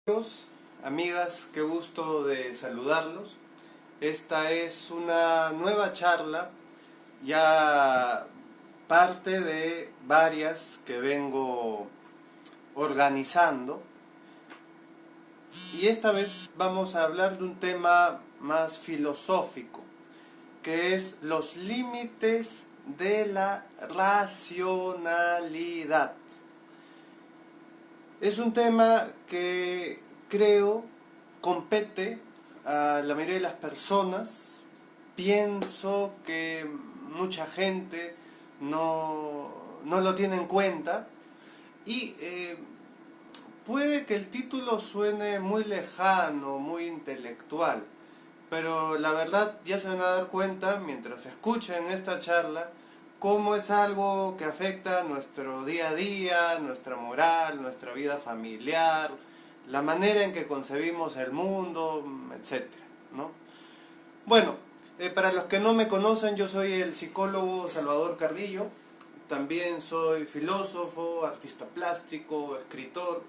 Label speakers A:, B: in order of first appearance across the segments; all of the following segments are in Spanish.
A: Amigos, amigas, qué gusto de saludarlos. Esta es una nueva charla, ya parte de varias que vengo organizando. Y esta vez vamos a hablar de un tema más filosófico, que es los límites de la racionalidad. Es un tema que creo compete a la mayoría de las personas. Pienso que mucha gente no lo tiene en cuenta y puede que el título suene muy lejano, muy intelectual, pero la verdad ya se van a dar cuenta mientras escuchen esta charla cómo es algo que afecta nuestro día a día, nuestra moral, nuestra vida familiar, la manera en que concebimos el mundo, etcétera, ¿no? Bueno, para los que no me conocen, yo soy el psicólogo Salvador Carrillo, también soy filósofo, artista plástico, escritor.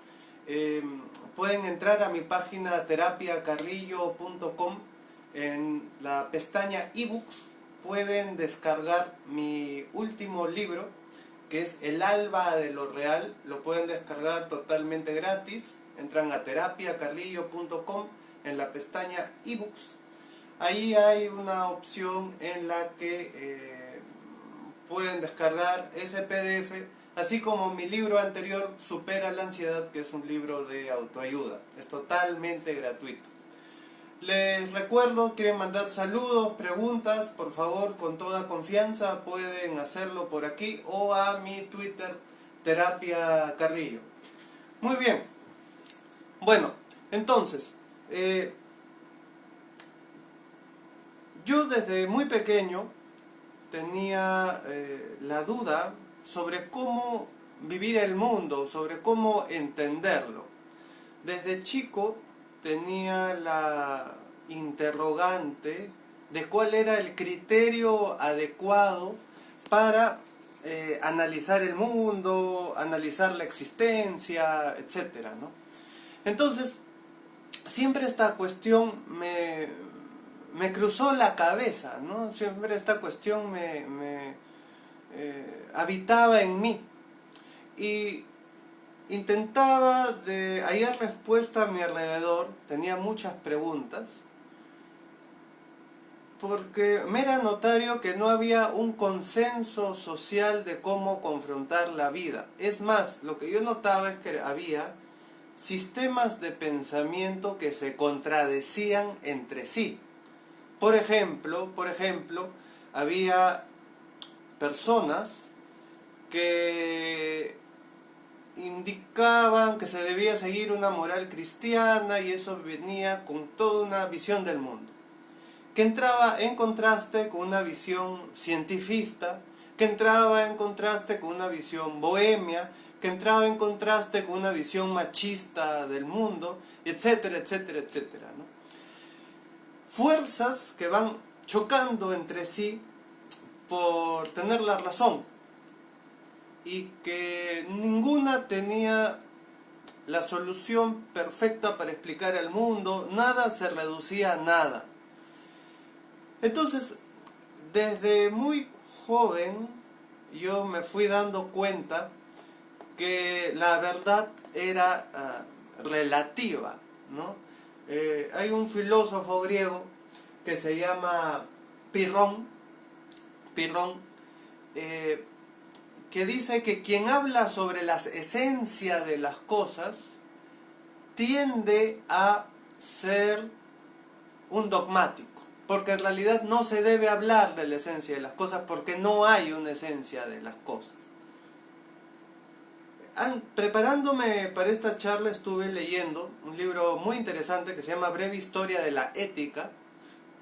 A: Pueden entrar a mi página terapiacarrillo.com. En la pestaña ebooks pueden descargar mi último libro, que es El alba de lo real. Lo pueden descargar totalmente gratis. Entran a terapiacarrillo.com en la pestaña ebooks. Ahí hay una opción en la que pueden descargar ese PDF, así como mi libro anterior, Supera la ansiedad, que es un libro de autoayuda. Es totalmente gratuito. Les recuerdo, quieren mandar saludos, preguntas, por favor, con toda confianza, pueden hacerlo por aquí o a mi Twitter, Terapia Carrillo. Muy bien. Bueno, entonces, yo desde muy pequeño tenía la duda sobre cómo vivir el mundo, sobre cómo entenderlo. Desde chico tenía la interrogante de cuál era el criterio adecuado para analizar el mundo, analizar la existencia, etcétera, ¿no? Entonces, siempre esta cuestión me cruzó la cabeza, ¿no? Siempre esta cuestión me habitaba en mí y intentaba de hallar respuesta a mi alrededor. Tenía muchas preguntas porque me era notorio que no había un consenso social de cómo confrontar la vida. Es más, lo que yo notaba es que había sistemas de pensamiento que se contradecían entre sí. Por ejemplo, había personas que indicaban que se debía seguir una moral cristiana y eso venía con toda una visión del mundo, que entraba en contraste con una visión cientifista, que entraba en contraste con una visión bohemia, que entraba en contraste con una visión machista del mundo, etcétera, etcétera, etcétera, ¿no? Fuerzas que van chocando entre sí por tener la razón y que ninguna tenía la solución perfecta para explicar el mundo, nada se reducía a nada. Entonces, desde muy joven yo me fui dando cuenta que la verdad era relativa, ¿no? Hay un filósofo griego que se llama Pirrón, que dice que quien habla sobre la esencia de las cosas tiende a ser un dogmático, porque en realidad no se debe hablar de la esencia de las cosas porque no hay una esencia de las cosas. Preparándome para esta charla estuve leyendo un libro muy interesante que se llama Breve Historia de la Ética,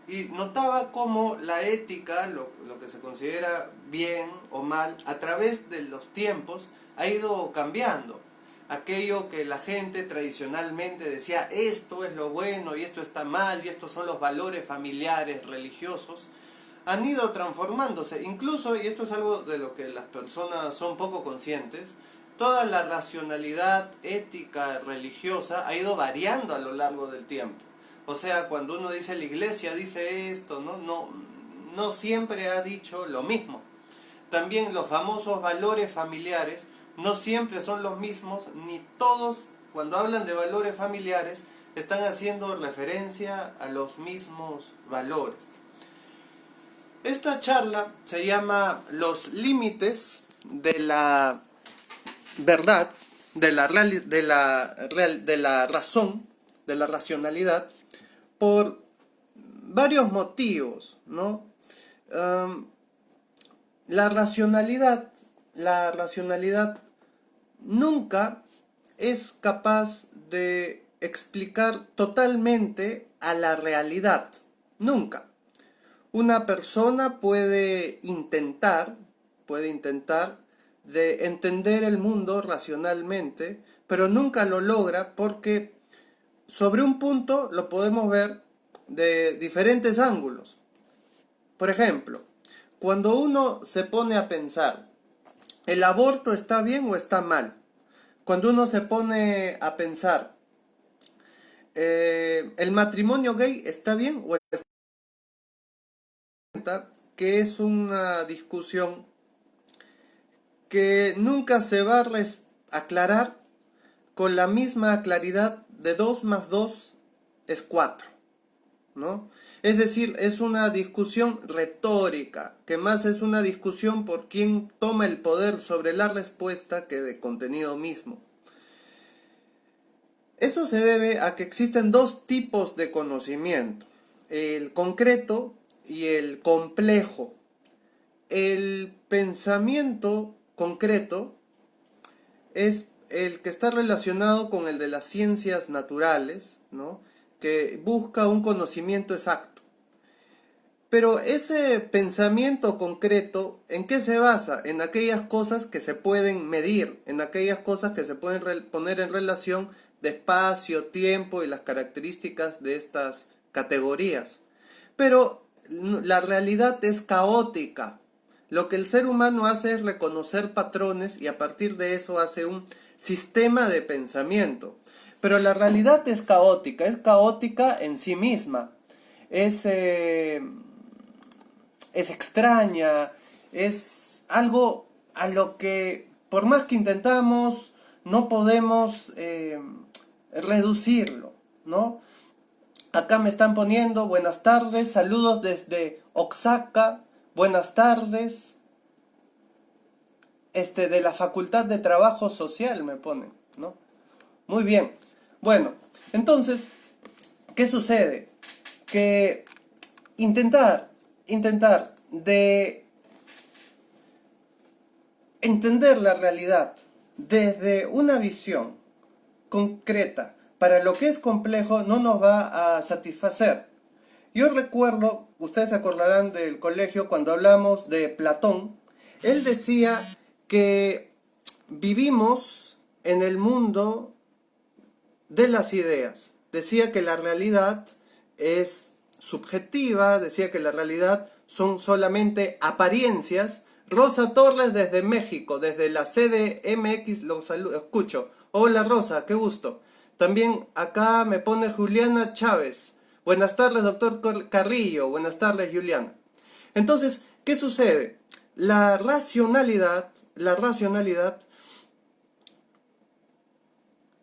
A: y notaba cómo la ética, lo que se considera bien o mal, a través de los tiempos ha ido cambiando. Aquello que la gente tradicionalmente decía, esto es lo bueno y esto está mal y estos son los valores familiares, religiosos, han ido transformándose. Incluso, y esto es algo de lo que las personas son poco conscientes, toda la racionalidad ética religiosa ha ido variando a lo largo del tiempo. O sea, cuando uno dice la iglesia dice esto, no siempre ha dicho lo mismo. También los famosos valores familiares no siempre son los mismos, ni todos, cuando hablan de valores familiares, están haciendo referencia a los mismos valores. Esta charla se llama Los límites de la verdad, de la razón, de la racionalidad, por varios motivos, ¿no? La racionalidad nunca es capaz de explicar totalmente a la realidad. Nunca. Una persona puede intentar de entender el mundo racionalmente, pero nunca lo logra porque sobre un punto lo podemos ver de diferentes ángulos. Por ejemplo, cuando uno se pone a pensar, ¿el aborto está bien o está mal? Cuando uno se pone a pensar, ¿el matrimonio gay está bien o está mal? Que es una discusión que nunca se va a aclarar con la misma claridad de 2 más 2 es 4, ¿no? Es decir, es una discusión retórica, que más es una discusión por quién toma el poder sobre la respuesta que de contenido mismo. Eso se debe a que existen dos tipos de conocimiento, el concreto y el complejo. El pensamiento concreto es el que está relacionado con el de las ciencias naturales, ¿no? Que busca un conocimiento exacto. Pero ese pensamiento concreto, ¿en qué se basa? En aquellas cosas que se pueden medir, en aquellas cosas que se pueden poner en relación de espacio, tiempo y las características de estas categorías. Pero la realidad es caótica. Lo que el ser humano hace es reconocer patrones y a partir de eso hace un sistema de pensamiento. Pero la realidad es caótica en sí misma. Es extraña, es algo a lo que por más que intentamos no podemos reducirlo, ¿no? Acá me están poniendo buenas tardes, saludos desde Oaxaca, buenas tardes, de la Facultad de Trabajo Social me ponen, ¿no? Muy bien, bueno, entonces, ¿qué sucede? Que intentar de entender la realidad desde una visión concreta para lo que es complejo no nos va a satisfacer. Yo recuerdo, ustedes se acordarán del colegio cuando hablamos de Platón, él decía que vivimos en el mundo de las ideas. Decía que la realidad es subjetiva, decía que la realidad son solamente apariencias. Rosa Torres desde México, desde la CDMX, lo escucho. Hola Rosa, qué gusto. También acá me pone Juliana Chávez. Buenas tardes, doctor Carrillo. Buenas tardes, Juliana. Entonces, ¿qué sucede? La racionalidad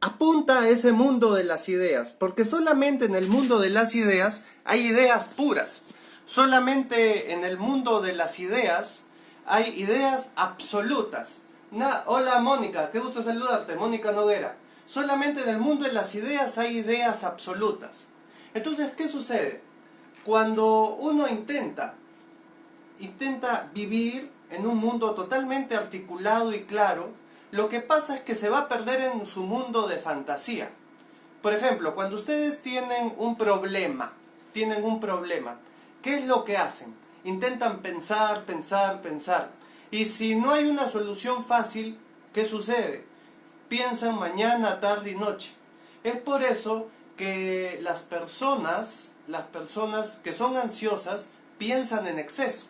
A: apunta a ese mundo de las ideas, porque solamente en el mundo de las ideas hay ideas puras. Solamente en el mundo de las ideas hay ideas absolutas. Hola Mónica, qué gusto saludarte, Mónica Noguera. Solamente en el mundo de las ideas hay ideas absolutas. Entonces, ¿qué sucede? Cuando uno intenta vivir en un mundo totalmente articulado y claro, lo que pasa es que se va a perder en su mundo de fantasía. Por ejemplo, cuando ustedes tienen un problema, ¿qué es lo que hacen? Intentan pensar. Y si no hay una solución fácil, ¿qué sucede? Piensan mañana, tarde y noche. Es por eso que las personas que son ansiosas piensan en exceso,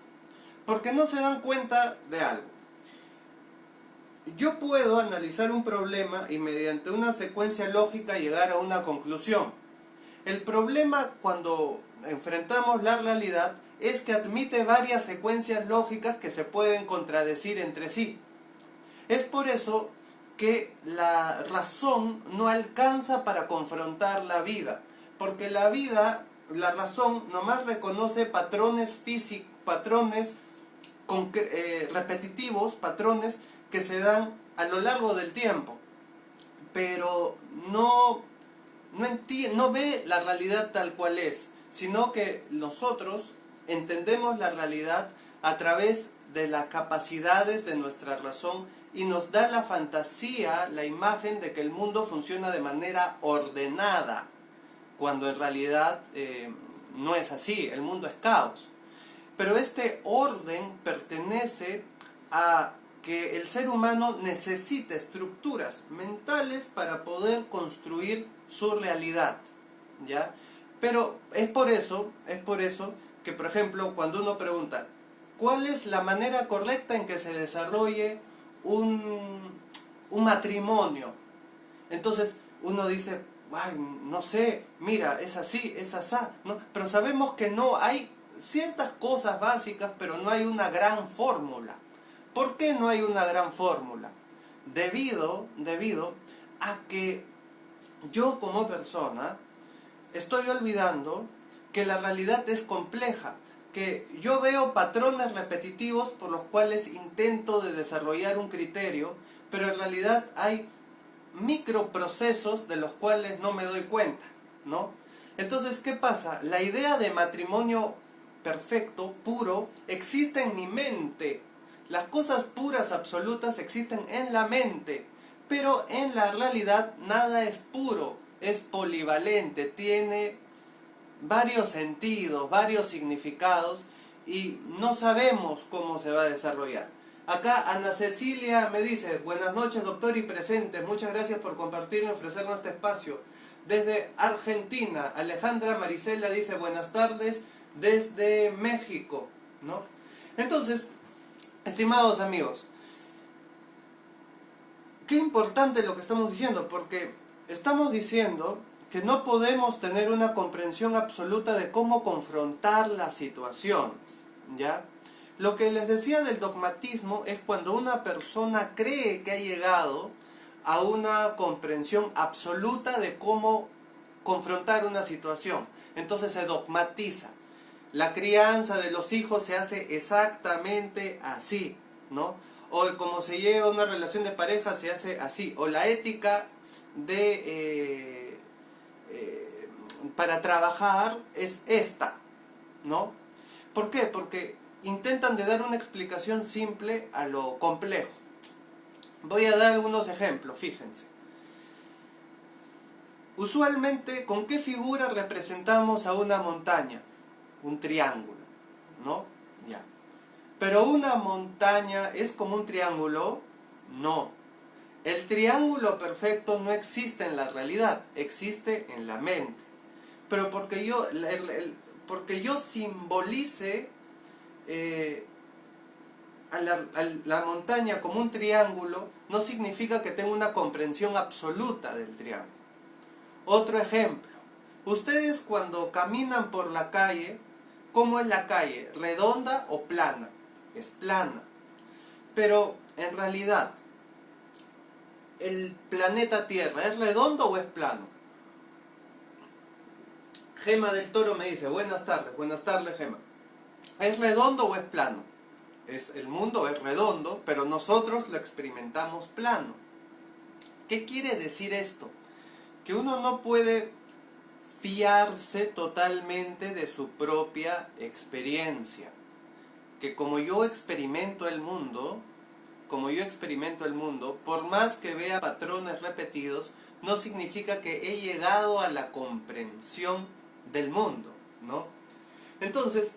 A: porque no se dan cuenta de algo. yo puedo analizar un problema y mediante una secuencia lógica llegar a una conclusión. El problema cuando enfrentamos la realidad es que admite varias secuencias lógicas que se pueden contradecir entre sí. Es por eso que la razón no alcanza para confrontar la vida, porque la vida, la razón nomás reconoce patrones físicos, patrones repetitivos, patrones que se dan a lo largo del tiempo, pero no ve la realidad tal cual es, sino que nosotros entendemos la realidad a través de las capacidades de nuestra razón y nos da la fantasía, la imagen de que el mundo funciona de manera ordenada, cuando en realidad no es así, el mundo es caos. Pero este orden pertenece a que el ser humano necesita estructuras mentales para poder construir su realidad, ¿ya? Pero es por eso que, por ejemplo, cuando uno pregunta, ¿cuál es la manera correcta en que se desarrolle un matrimonio? Entonces uno dice, ay, no sé, mira, es así, es asá, ¿no? Pero sabemos que no hay ciertas cosas básicas, pero no hay una gran fórmula. ¿Por qué no hay una gran fórmula? Debido a que yo como persona estoy olvidando que la realidad es compleja, que yo veo patrones repetitivos por los cuales intento de desarrollar un criterio, pero en realidad hay microprocesos de los cuales no me doy cuenta, ¿no? Entonces, ¿qué pasa? La idea de matrimonio perfecto, puro, existe en mi mente. Las cosas puras, absolutas, existen en la mente, pero en la realidad nada es puro, es polivalente, tiene varios sentidos, varios significados y no sabemos cómo se va a desarrollar. Acá Ana Cecilia me dice, buenas noches doctor y presentes, muchas gracias por compartir y ofrecernos este espacio. Desde Argentina, Alejandra Marisela dice, buenas tardes, desde México, ¿no? Entonces, estimados amigos, qué importante lo que estamos diciendo, porque estamos diciendo que no podemos tener una comprensión absoluta de cómo confrontar las situaciones, ¿ya? Lo que les decía del dogmatismo es cuando una persona cree que ha llegado a una comprensión absoluta de cómo confrontar una situación. Entonces se dogmatiza. La crianza de los hijos se hace exactamente así, ¿no? O como se lleva una relación de pareja se hace así. O la ética de para trabajar es esta, ¿no? ¿Por qué? Porque intentan de dar una explicación simple a lo complejo. Voy a dar algunos ejemplos, fíjense. Usualmente, ¿con qué figura representamos a una montaña? Un triángulo, ¿no? Ya. Pero una montaña es como un triángulo, no. El triángulo perfecto no existe en la realidad, existe en la mente. Pero porque yo simbolice a la montaña como un triángulo, no significa que tenga una comprensión absoluta del triángulo. Otro ejemplo. Ustedes cuando caminan por la calle, ¿cómo es la calle? ¿Redonda o plana? Es plana. Pero en realidad, ¿el planeta Tierra es redondo o es plano? Gema del Toro me dice, buenas tardes Gema. ¿Es redondo o es plano? El mundo es redondo, pero nosotros lo experimentamos plano. ¿Qué quiere decir esto? Que uno no puede fiarse totalmente de su propia experiencia. Que como yo experimento el mundo, por más que vea patrones repetidos, no significa que he llegado a la comprensión del mundo, ¿no? Entonces,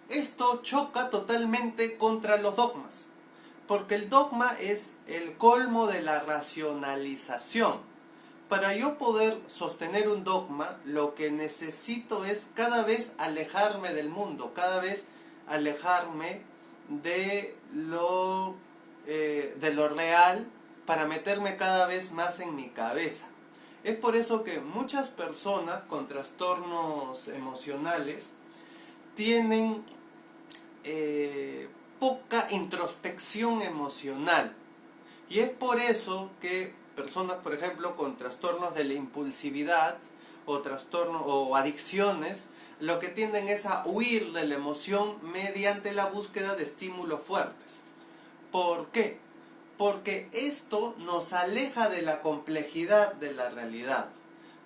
A: esto choca totalmente contra los dogmas, porque el dogma es el colmo de la racionalización. Para yo poder sostener un dogma, lo que necesito es cada vez alejarme del mundo, cada vez alejarme de lo real para meterme cada vez más en mi cabeza. Es por eso que muchas personas con trastornos emocionales tienen poca introspección emocional. Y es por eso que personas, por ejemplo, con trastornos de la impulsividad o adicciones, lo que tienden es a huir de la emoción mediante la búsqueda de estímulos fuertes. ¿Por qué? Porque esto nos aleja de la complejidad de la realidad.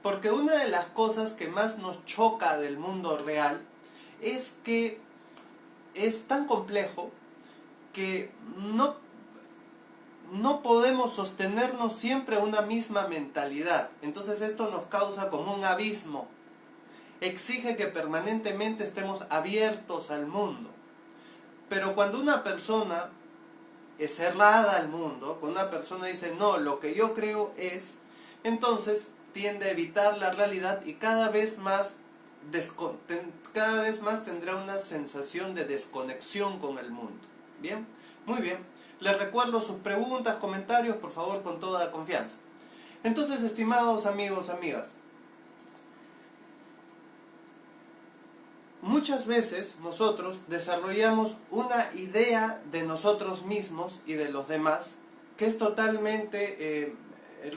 A: Porque una de las cosas que más nos choca del mundo real es que es tan complejo que no podemos sostenernos siempre una misma mentalidad. Entonces esto nos causa como un abismo. Exige que permanentemente estemos abiertos al mundo. Pero cuando una persona es cerrada al mundo, cuando una persona dice no, lo que yo creo es, entonces tiende a evitar la realidad y cada vez más tendrá una sensación de desconexión con el mundo. ¿Bien? Muy bien. Les recuerdo sus preguntas, comentarios, por favor, con toda confianza. Entonces, estimados amigos, amigas, muchas veces nosotros desarrollamos una idea de nosotros mismos y de los demás que es totalmente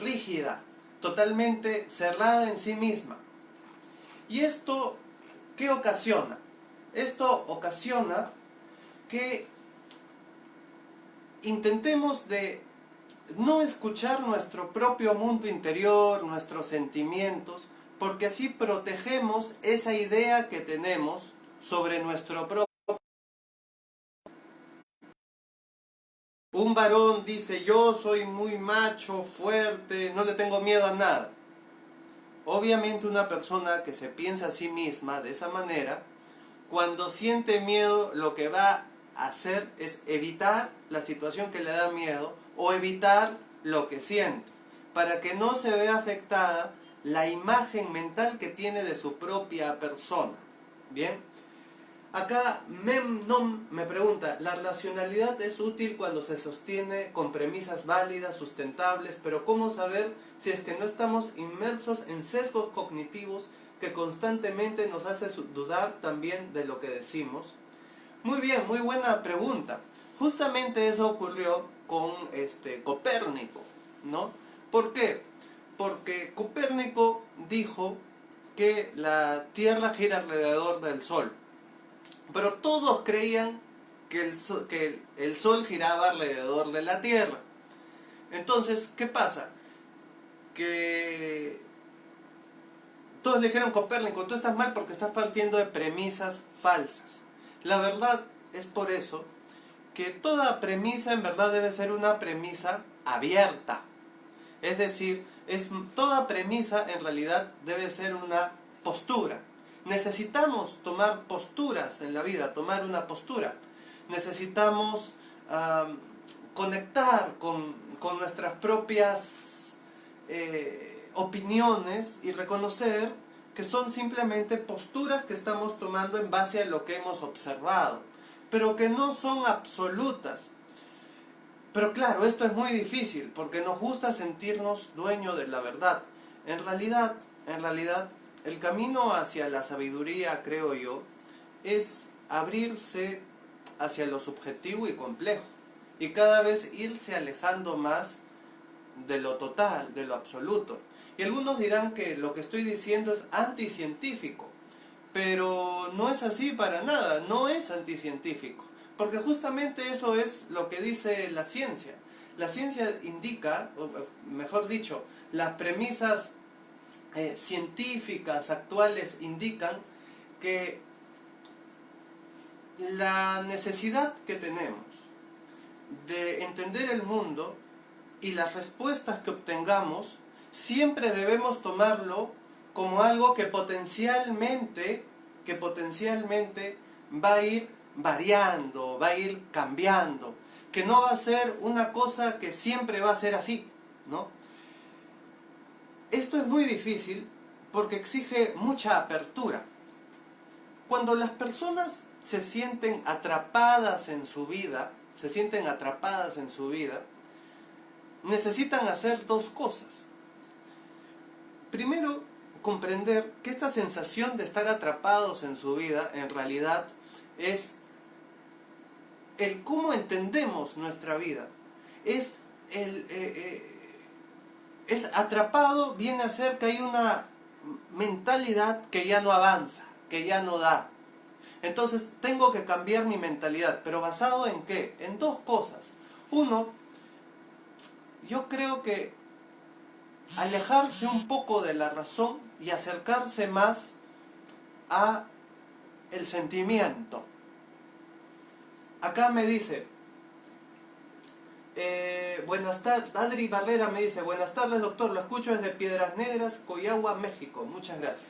A: rígida, totalmente cerrada en sí misma. ¿Y esto qué ocasiona? Esto ocasiona que intentemos de no escuchar nuestro propio mundo interior, nuestros sentimientos, porque así protegemos esa idea que tenemos sobre nuestro propio. Un varón dice, yo soy muy macho, fuerte, no le tengo miedo a nada. Obviamente una persona que se piensa a sí misma de esa manera, cuando siente miedo, lo que va a hacer es evitar la situación que le da miedo o evitar lo que siente, para que no se vea afectada la imagen mental que tiene de su propia persona. Bien, acá Memnom me pregunta, ¿la racionalidad es útil cuando se sostiene con premisas válidas, sustentables, pero cómo saber si es que no estamos inmersos en sesgos cognitivos que constantemente nos hace dudar también de lo que decimos? Muy bien, muy buena pregunta. Justamente eso ocurrió con Copérnico, ¿no? ¿Por qué? Porque Copérnico dijo que la Tierra gira alrededor del Sol, pero todos creían que el Sol giraba alrededor de la Tierra. Entonces, ¿qué pasa? Que todos le dijeron, Copérnico, tú estás mal porque estás partiendo de premisas falsas. La verdad es por eso que toda premisa en verdad debe ser una premisa abierta. Es decir, toda premisa en realidad debe ser una postura. Necesitamos tomar posturas en la vida, tomar una postura. Necesitamos conectar con nuestras propias opiniones y reconocer que son simplemente posturas que estamos tomando en base a lo que hemos observado, pero que no son absolutas. Pero claro, esto es muy difícil porque nos gusta sentirnos dueños de la verdad. En realidad, el camino hacia la sabiduría, creo yo, es abrirse hacia lo subjetivo y complejo y cada vez irse alejando más de lo total, de lo absoluto. Y algunos dirán que lo que estoy diciendo es anticientífico, pero no es así para nada, no es anticientífico, porque justamente eso es lo que dice la ciencia. La ciencia indica, o mejor dicho, las premisas científicas actuales indican que la necesidad que tenemos de entender el mundo y las respuestas que obtengamos, siempre debemos tomarlo como algo que potencialmente va a ir variando, va a ir cambiando, que no va a ser una cosa que siempre va a ser así, ¿no? Esto es muy difícil porque exige mucha apertura. Cuando las personas se sienten atrapadas en su vida, necesitan hacer dos cosas. Primero, comprender que esta sensación de estar atrapados en su vida en realidad es el cómo entendemos nuestra vida. Es atrapado, viene a ser que hay una mentalidad que ya no avanza, que ya no da. Entonces tengo que cambiar mi mentalidad, pero ¿basado en qué? En dos cosas. Uno, yo creo que alejarse un poco de la razón y acercarse más a el sentimiento. Acá me dice, buenas tardes, Adri Barrera me dice, buenas tardes doctor, lo escucho desde Piedras Negras, Coyagua, México, muchas gracias.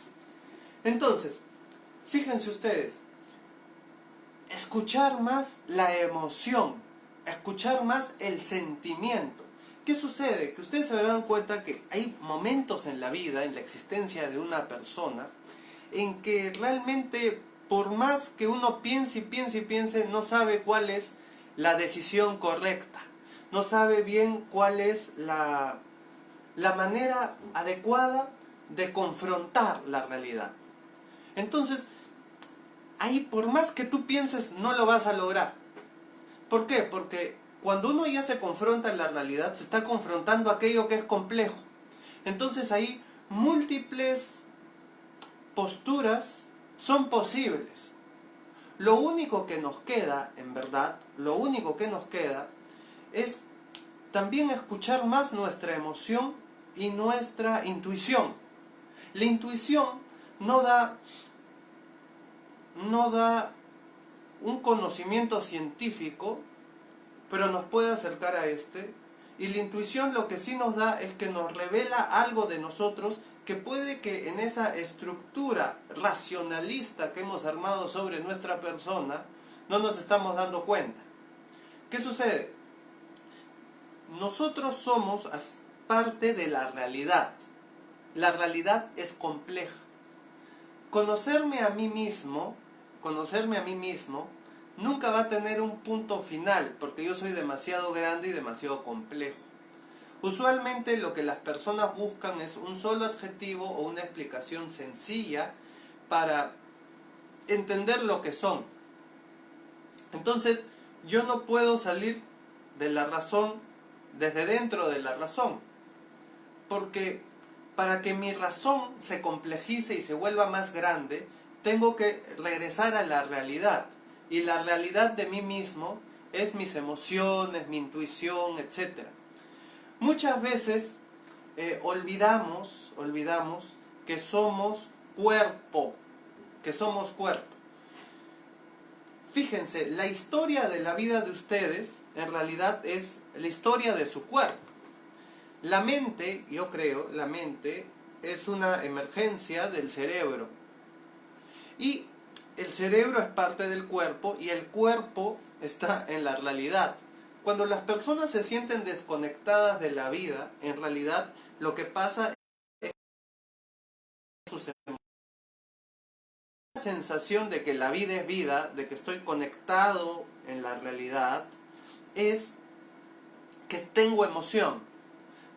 A: Entonces, fíjense ustedes, escuchar más la emoción, escuchar más el sentimiento. ¿Qué sucede? Que ustedes se darán cuenta que hay momentos en la vida, en la existencia de una persona, en que realmente, por más que uno piense y piense y piense, no sabe cuál es la decisión correcta. No sabe bien cuál es la manera adecuada de confrontar la realidad. Entonces, ahí por más que tú pienses, no lo vas a lograr. ¿Por qué? Porque cuando uno ya se confronta en la realidad, se está confrontando aquello que es complejo. Entonces ahí múltiples posturas son posibles. Lo único que nos queda, en verdad, lo único que nos queda es también escuchar más nuestra emoción y nuestra intuición. La intuición no da un conocimiento científico, pero nos puede acercar a este. Y la intuición lo que sí nos da es que nos revela algo de nosotros que puede que en esa estructura racionalista que hemos armado sobre nuestra persona no nos estamos dando cuenta. ¿Qué sucede? Nosotros somos parte de la realidad. La realidad es compleja. Conocerme a mí mismo nunca va a tener un punto final, porque yo soy demasiado grande y demasiado complejo. Usualmente lo que las personas buscan es un solo adjetivo o una explicación sencilla para entender lo que son. Entonces, yo no puedo salir de la razón desde dentro de la razón, porque para que mi razón se complejice y se vuelva más grande, tengo que regresar a la realidad. Y la realidad de mí mismo es mis emociones, mi intuición, etc. Muchas veces olvidamos que somos cuerpo, Fíjense, la historia de la vida de ustedes en realidad es la historia de su cuerpo. La mente, yo creo, la mente es una emergencia del cerebro. Y el cerebro es parte del cuerpo y el cuerpo está en la realidad. Cuando las personas se sienten desconectadas de la vida, en realidad lo que pasa es sus emociones. La sensación de que la vida es vida, de que estoy conectado en la realidad, es que tengo emoción,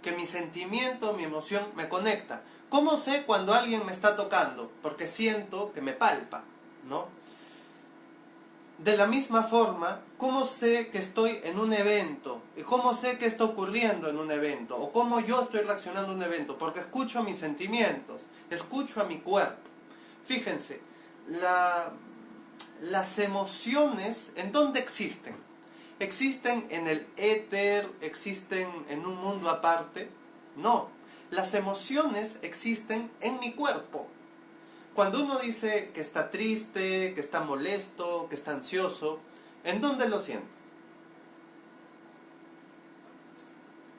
A: que mi sentimiento, mi emoción me conecta. ¿Cómo sé cuando alguien me está tocando? Porque siento que me palpa, ¿no? De la misma forma, ¿cómo sé que estoy en un evento? ¿Y cómo sé que está ocurriendo en un evento? ¿O cómo yo estoy reaccionando a un evento? Porque escucho a mis sentimientos, escucho a mi cuerpo. Fíjense, las emociones, ¿en dónde existen? ¿Existen en el éter? ¿Existen en un mundo aparte? No, las emociones existen en mi cuerpo. Cuando uno dice que está triste, que está molesto, que está ansioso, ¿en dónde lo siente?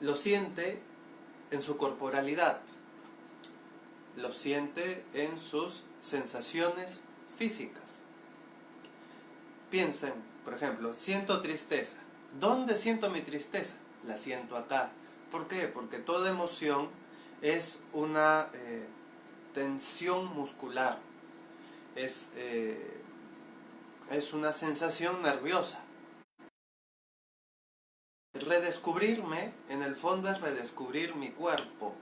A: Lo siente en su corporalidad, lo siente en sus sensaciones físicas. Piensen, por ejemplo, siento tristeza. ¿Dónde siento mi tristeza? La siento acá. ¿Por qué? Porque toda emoción es una tensión muscular. Es es una sensación nerviosa. Redescubrirme, en el fondo, es redescubrir mi cuerpo.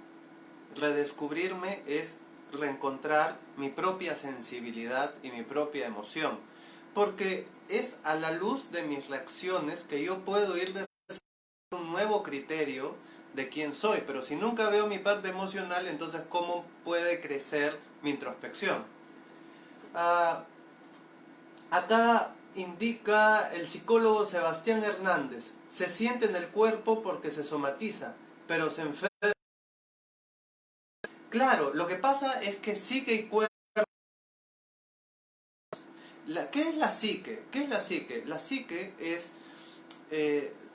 A: Redescubrirme es reencontrar mi propia sensibilidad y mi propia emoción. Porque es a la luz de mis reacciones que yo puedo ir desarrollando un nuevo criterio de quién soy. Pero si nunca veo mi parte emocional, entonces ¿cómo puede crecer mi introspección? Acá indica el psicólogo Sebastián Hernández: se siente en el cuerpo porque se somatiza, pero se enferma. Claro, lo que pasa es que psique y cuerpo... ¿Qué es la psique? ¿Qué es la psique? La psique es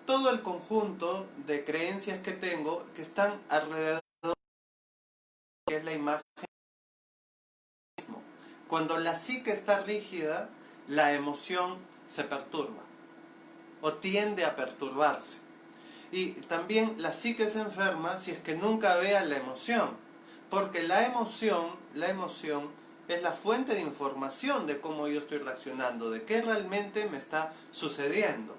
A: todo el conjunto de creencias que tengo que están alrededor de lo que es la imagen. Cuando la psique está rígida, la emoción se perturba o tiende a perturbarse. Y también la psique se enferma si es que nunca vea la emoción, porque la emoción es la fuente de información de cómo yo estoy reaccionando, de qué realmente me está sucediendo.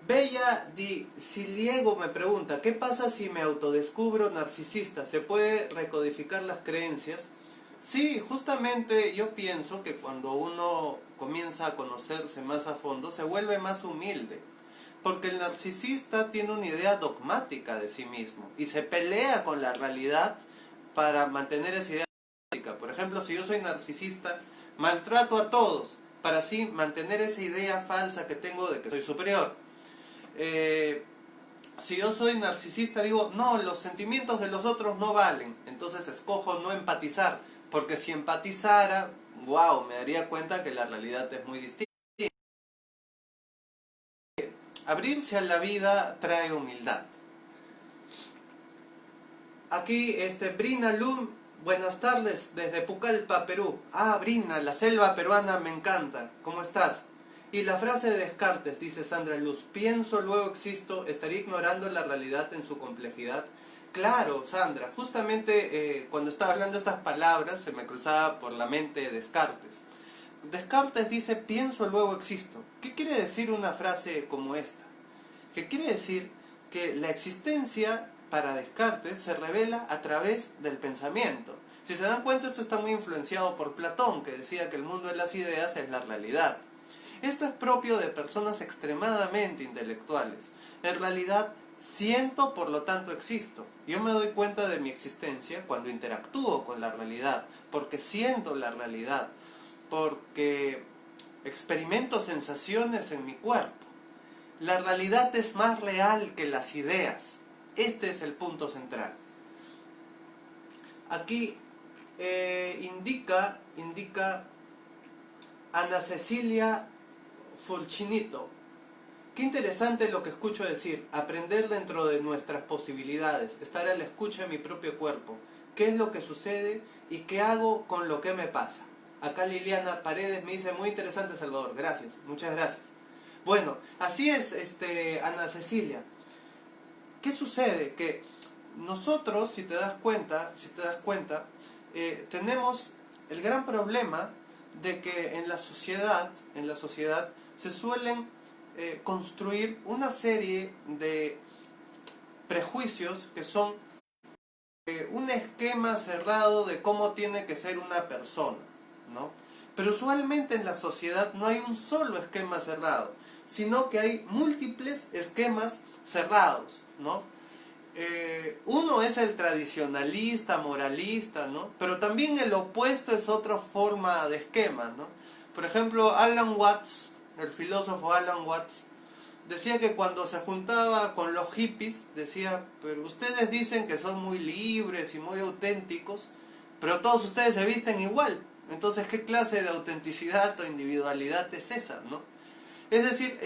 A: Bella Di Siliego me pregunta: ¿qué pasa si me autodescubro narcisista? ¿Se puede recodificar las creencias? Sí, justamente yo pienso que cuando uno comienza a conocerse más a fondo, se vuelve más humilde. Porque el narcisista tiene una idea dogmática de sí mismo y se pelea con la realidad para mantener esa idea dogmática. Por ejemplo, si yo soy narcisista, maltrato a todos para así mantener esa idea falsa que tengo de que soy superior. Si yo soy narcisista, digo, no, los sentimientos de los otros no valen. Entonces escojo no empatizar, porque si empatizara, wow, me daría cuenta que la realidad es muy distinta. Abrirse a la vida trae humildad. Aquí Brina Lum, buenas tardes desde Pucallpa, Perú. Ah, Brina, la selva peruana me encanta. ¿Cómo estás? Y la frase de Descartes, dice Sandra Luz: pienso, luego existo, ¿estaría ignorando la realidad en su complejidad? Claro, Sandra, justamente cuando estaba hablando de estas palabras se me cruzaba por la mente Descartes. Descartes dice: pienso, luego existo. ¿Qué quiere decir una frase como esta? Que quiere decir que la existencia para Descartes se revela a través del pensamiento. Si se dan cuenta, esto está muy influenciado por Platón, que decía que el mundo de las ideas es la realidad. Esto es propio de personas extremadamente intelectuales. En realidad, siento, por lo tanto existo. Yo me doy cuenta de mi existencia cuando interactúo con la realidad, porque siento la realidad, porque experimento sensaciones en mi cuerpo. La realidad es más real que las ideas. Este es el punto central. Aquí indica Ana Cecilia Fulcinito: qué interesante lo que escucho decir, aprender dentro de nuestras posibilidades, estar a la escucha de mi propio cuerpo, qué es lo que sucede y qué hago con lo que me pasa. Acá Liliana Paredes me dice: muy interesante, Salvador, gracias, muchas gracias. Bueno, así es, Ana Cecilia. ¿Qué sucede? Que nosotros, si te das cuenta, tenemos el gran problema de que en la sociedad se suelen construir una serie de prejuicios que son un esquema cerrado de cómo tiene que ser una persona, ¿no? Pero usualmente en la sociedad no hay un solo esquema cerrado, sino que hay múltiples esquemas cerrados, ¿no? Uno es el tradicionalista, moralista, ¿no? Pero también el opuesto es otra forma de esquema, ¿no? Por ejemplo, Alan Watts, el filósofo Alan Watts, decía que cuando se juntaba con los hippies, decía: pero ustedes dicen que son muy libres y muy auténticos, pero todos ustedes se visten igual. Entonces, ¿qué clase de autenticidad o individualidad es esa, no? Es decir,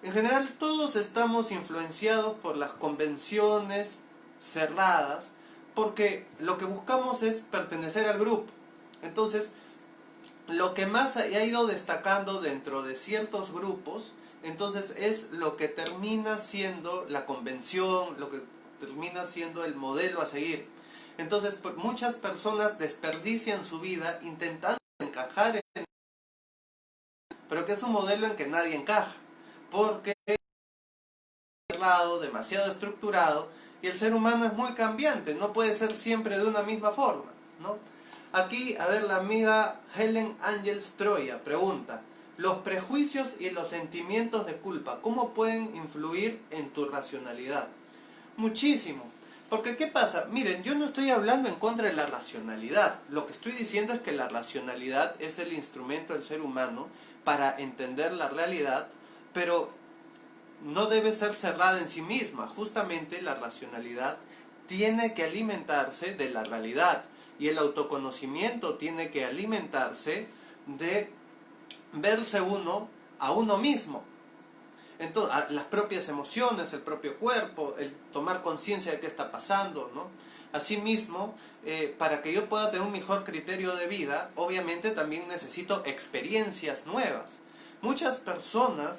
A: en general todos estamos influenciados por las convenciones cerradas, porque lo que buscamos es pertenecer al grupo. Entonces, lo que más ha ido destacando dentro de ciertos grupos, entonces es lo que termina siendo la convención, lo que termina siendo el modelo a seguir. Entonces, muchas personas desperdician su vida intentando encajar en pero que es un modelo en que nadie encaja, porque es cerrado, demasiado estructurado, y el ser humano es muy cambiante, no puede ser siempre de una misma forma, ¿no? Aquí, a ver, la amiga Helen Angels Troya pregunta: los prejuicios y los sentimientos de culpa, ¿cómo pueden influir en tu racionalidad? Muchísimo. Porque ¿qué pasa? Miren, yo no estoy hablando en contra de la racionalidad. Lo que estoy diciendo es que la racionalidad es el instrumento del ser humano para entender la realidad, pero no debe ser cerrada en sí misma. Justamente la racionalidad tiene que alimentarse de la realidad, y el autoconocimiento tiene que alimentarse de verse uno a uno mismo. Entonces, las propias emociones, el propio cuerpo, el tomar conciencia de qué está pasando, ¿no? Asimismo, para que yo pueda tener un mejor criterio de vida, obviamente también necesito experiencias nuevas. Muchas personas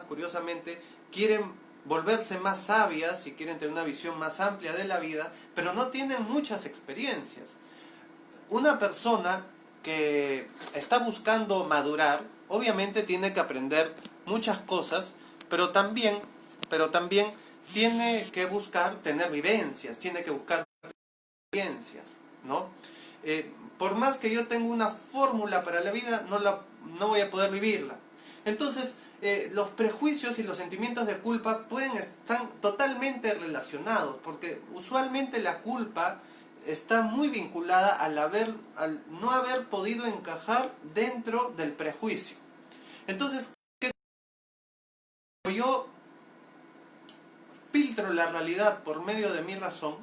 A: curiosamente, quieren volverse más sabias y quieren tener una visión más amplia de la vida, pero no tienen muchas experiencias. Una persona que está buscando madurar, obviamente tiene que aprender muchas cosas, pero también tiene que buscar tener vivencias, tiene que buscar experiencias, ¿no? Por más que yo tenga una fórmula para la vida, no voy a poder vivirla. Entonces, los prejuicios y los sentimientos de culpa pueden estar totalmente relacionados, porque usualmente la culpa está muy vinculada al no haber podido encajar dentro del prejuicio. Entonces, yo filtro la realidad por medio de mi razón,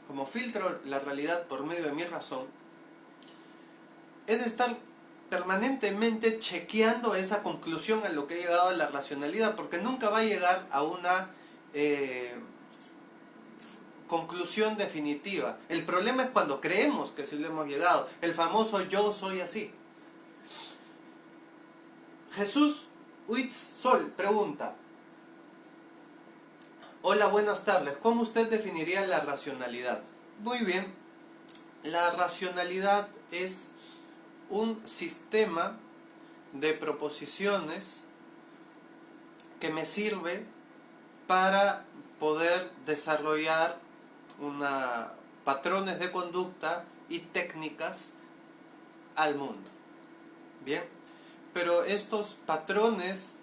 A: como filtro la realidad por medio de mi razón, es de estar permanentemente chequeando esa conclusión a lo que he llegado a la racionalidad, porque nunca va a llegar a una conclusión definitiva. El problema es cuando creemos que sí lo hemos llegado, el famoso yo soy así. Jesús Uitz Sol pregunta: hola, buenas tardes, ¿cómo usted definiría la racionalidad? Muy bien, la racionalidad es un sistema de proposiciones que me sirve para poder desarrollar patrones de conducta y técnicas al mundo. Bien, pero estos patrones,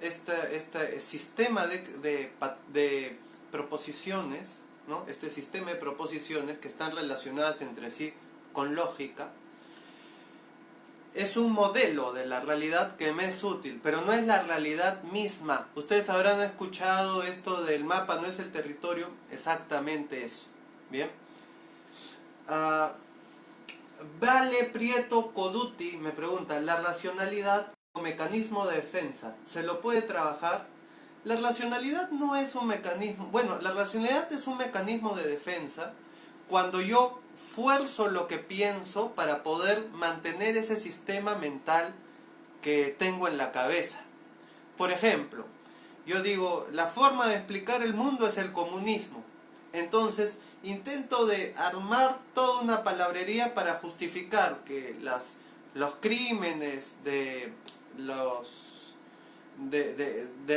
A: este sistema de proposiciones, ¿no? Este sistema de proposiciones que están relacionadas entre sí con lógica, es un modelo de la realidad que me es útil, pero no es la realidad misma. Ustedes habrán escuchado esto del mapa, no es el territorio, exactamente eso. Bien. Vale Prieto Coduti me pregunta: ¿la racionalidad como mecanismo de defensa se lo puede trabajar? La racionalidad no es un mecanismo, bueno, la racionalidad es un mecanismo de defensa cuando yo fuerzo lo que pienso para poder mantener ese sistema mental que tengo en la cabeza. Por ejemplo, yo digo, la forma de explicar el mundo es el comunismo. Entonces, intento de armar toda una palabrería para justificar que los crímenes de